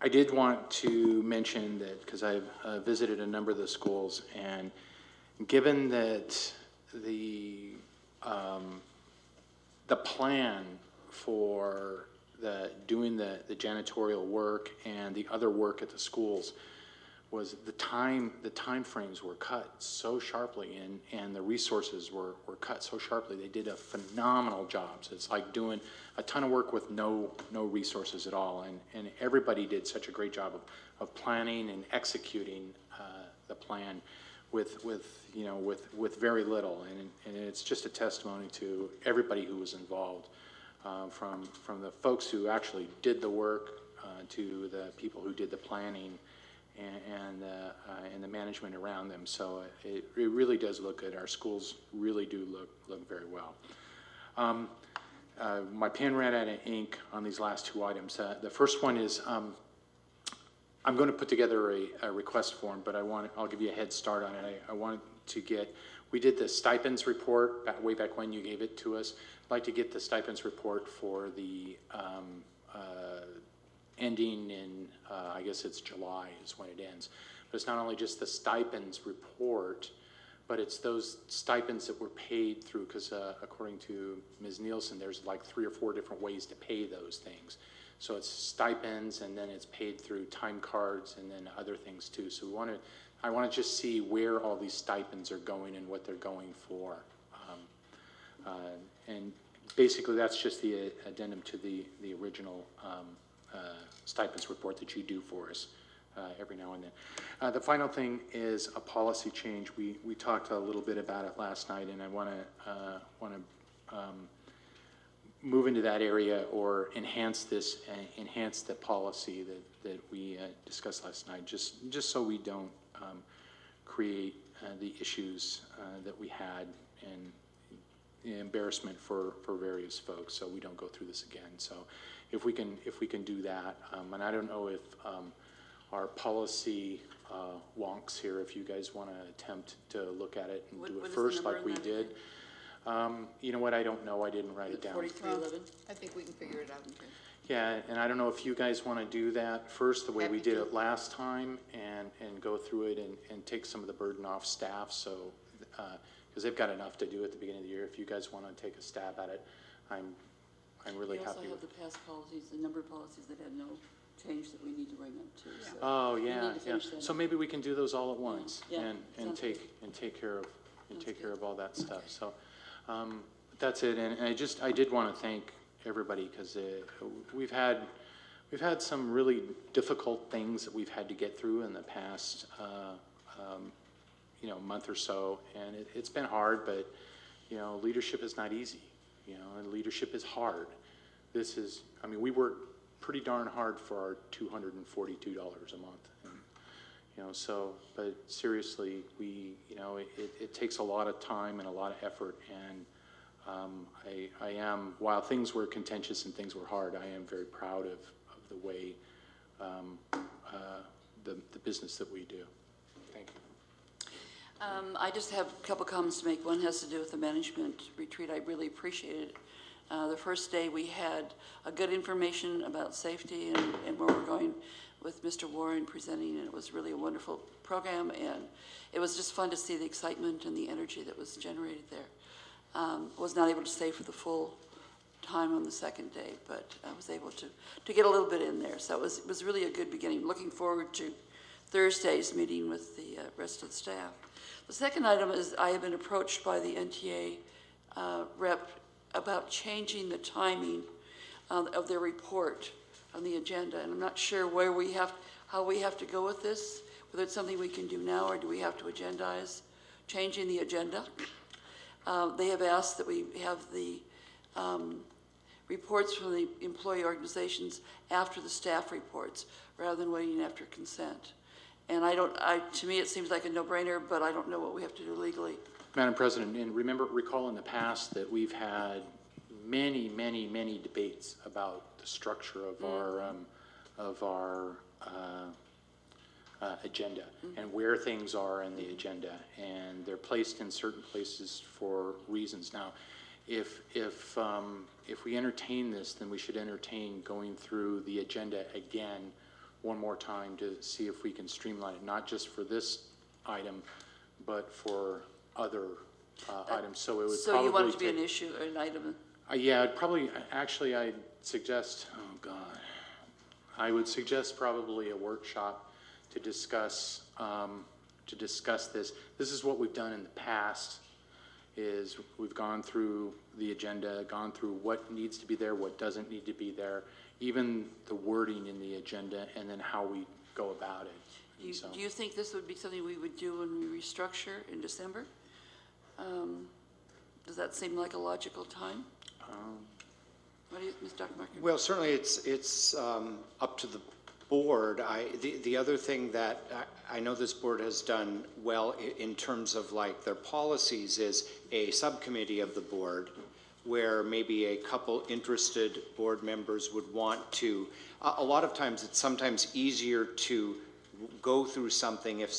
I did want to mention that, because I've visited a number of the schools, and given that the plan for doing the janitorial work and the other work at the schools was the time frames were cut so sharply, and the resources were cut so sharply. They did a phenomenal job. So it's like doing a ton of work with no resources at all, and everybody did such a great job of planning and executing the plan with very little, and it's just a testimony to everybody who was involved, from the folks who actually did the work to the people who did the planning and the management around them. So it really does look good. Our schools really do look very well. My pen ran out of ink on these last two items. The first one is I'm going to put together a request form, but I'll give you a head start on it. I want to get, we did the stipends report way back when you gave it to us. I'd like to get the stipends report for the ending in, I guess it's July is when it ends. But it's not only just the stipends report, but it's those stipends that were paid through, because according to Ms. Nielsen, there's like 3 or 4 different ways to pay those things. So it's stipends, and then it's paid through time cards, and then other things too. So I want to just see where all these stipends are going and what they're going for. And basically that's just the addendum to the original stipends report that you do for us every now and then. The final thing is a policy change. We talked a little bit about it last night, and I want to move into that area or enhance the policy that we discussed last night, just so we don't create the issues that we had and embarrassment for various folks, so we don't go through this again. So if we can do that, and I don't know if our policy wonks here, if you guys want to attempt to look at it and do it first like we did. You know what, I don't know, I didn't write it down. 4311? I think we can figure it out. Yeah, and I don't know if you guys want to do that first, the way we did it last time, and go through it and take some of the burden off staff, so, because they've got enough to do at the beginning of the year. If you guys want to take a stab at it, I'm really happy. We also have the past policies, the number of policies that had no change that we need to bring up too. So Oh, we yeah, need to yeah. finish that So up. maybe we can do those all at once, Yeah, and sounds take care of, Sounds take care good. of all that stuff. So, that's it, and I did want to thank everybody, because we've had some really difficult things that we've had to get through in the past month or so, and it's been hard, but leadership is not easy, and leadership is hard. This is, I mean, we work pretty darn hard for our $242 a month, and so, but seriously, it takes a lot of time and a lot of effort, and I am, while things were contentious and things were hard, I am very proud of the way the business that we do. Thank you. I just have a couple comments to make. One has to do with the management retreat. I really appreciated it. The first day we had good information about safety and where we're going with Mr. Warren presenting, and it was really a wonderful program, and it was just fun to see the excitement and the energy that was generated there. Was not able to stay for the full time on the second day, but I was able to get a little bit in there. So it was really a good beginning. Looking forward to Thursday's meeting with the rest of the staff. The second item is I have been approached by the NTA rep about changing the timing of their report on the agenda, and I'm not sure how we have to go with this, whether it's something we can do now or do we have to agendize changing the agenda. They have asked that we have the reports from the employee organizations after the staff reports, rather than waiting after consent. And to me, it seems like a no-brainer, but I don't know what we have to do legally. Madam President, and recall in the past that we've had many debates about the structure of our agenda and where things are in the agenda, and they're placed in certain places for reasons. Now, if we entertain this, then we should entertain going through the agenda again one more time to see if we can streamline it, not just for this item, but for other items. So it would So probably you want it to be take- an issue, or an item? yeah, I'd probably, actually, I'd suggest, oh God, I would suggest probably a workshop to discuss this. This is what we've done in the past, is we've gone through the agenda, gone through what needs to be there, what doesn't need to be there, even the wording in the agenda, and then how we go about it. Do you think this would be something we would do when we restructure in December? Does that seem like a logical time? What do you, Dr. Markin? Well, certainly it's up to the board. The other thing that I know this board has done well in terms of like their policies is a subcommittee of the board where maybe a couple interested board members would want to, a lot of times it's sometimes easier to go through something if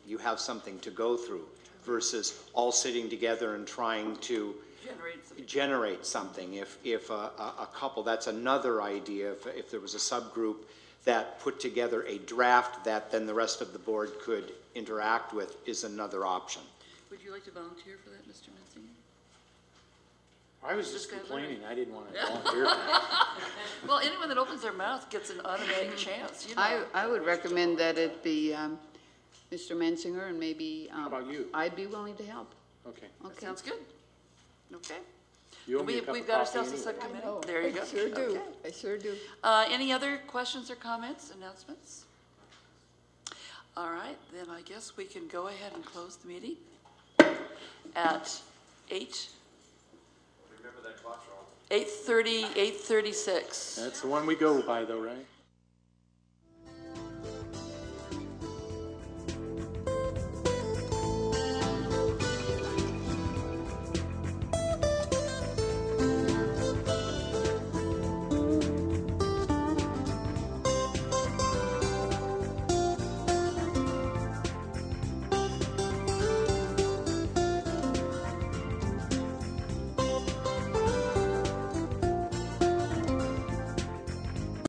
you have something to go through versus all sitting together and trying to generate something. If a couple, that's another idea. If there was a subgroup that put together a draft that then the rest of the board could interact with is another option. Would you like to volunteer for that, Mr. Menzinger? I was just complaining, I didn't want to volunteer. Well, anyone that opens their mouth gets an automatic chance, you know. I would recommend that it be Mr. Menzinger, and maybe How about you? I'd be willing to help. Okay. That sounds good. Okay. You owe me a cup We've of got coffee ourselves a anyway. subcommittee. There you go. I sure do. Okay. I sure do. Any other questions or comments, announcements? All right, then I guess we can go ahead and close the meeting at 8:36. That's the one we go by though, right?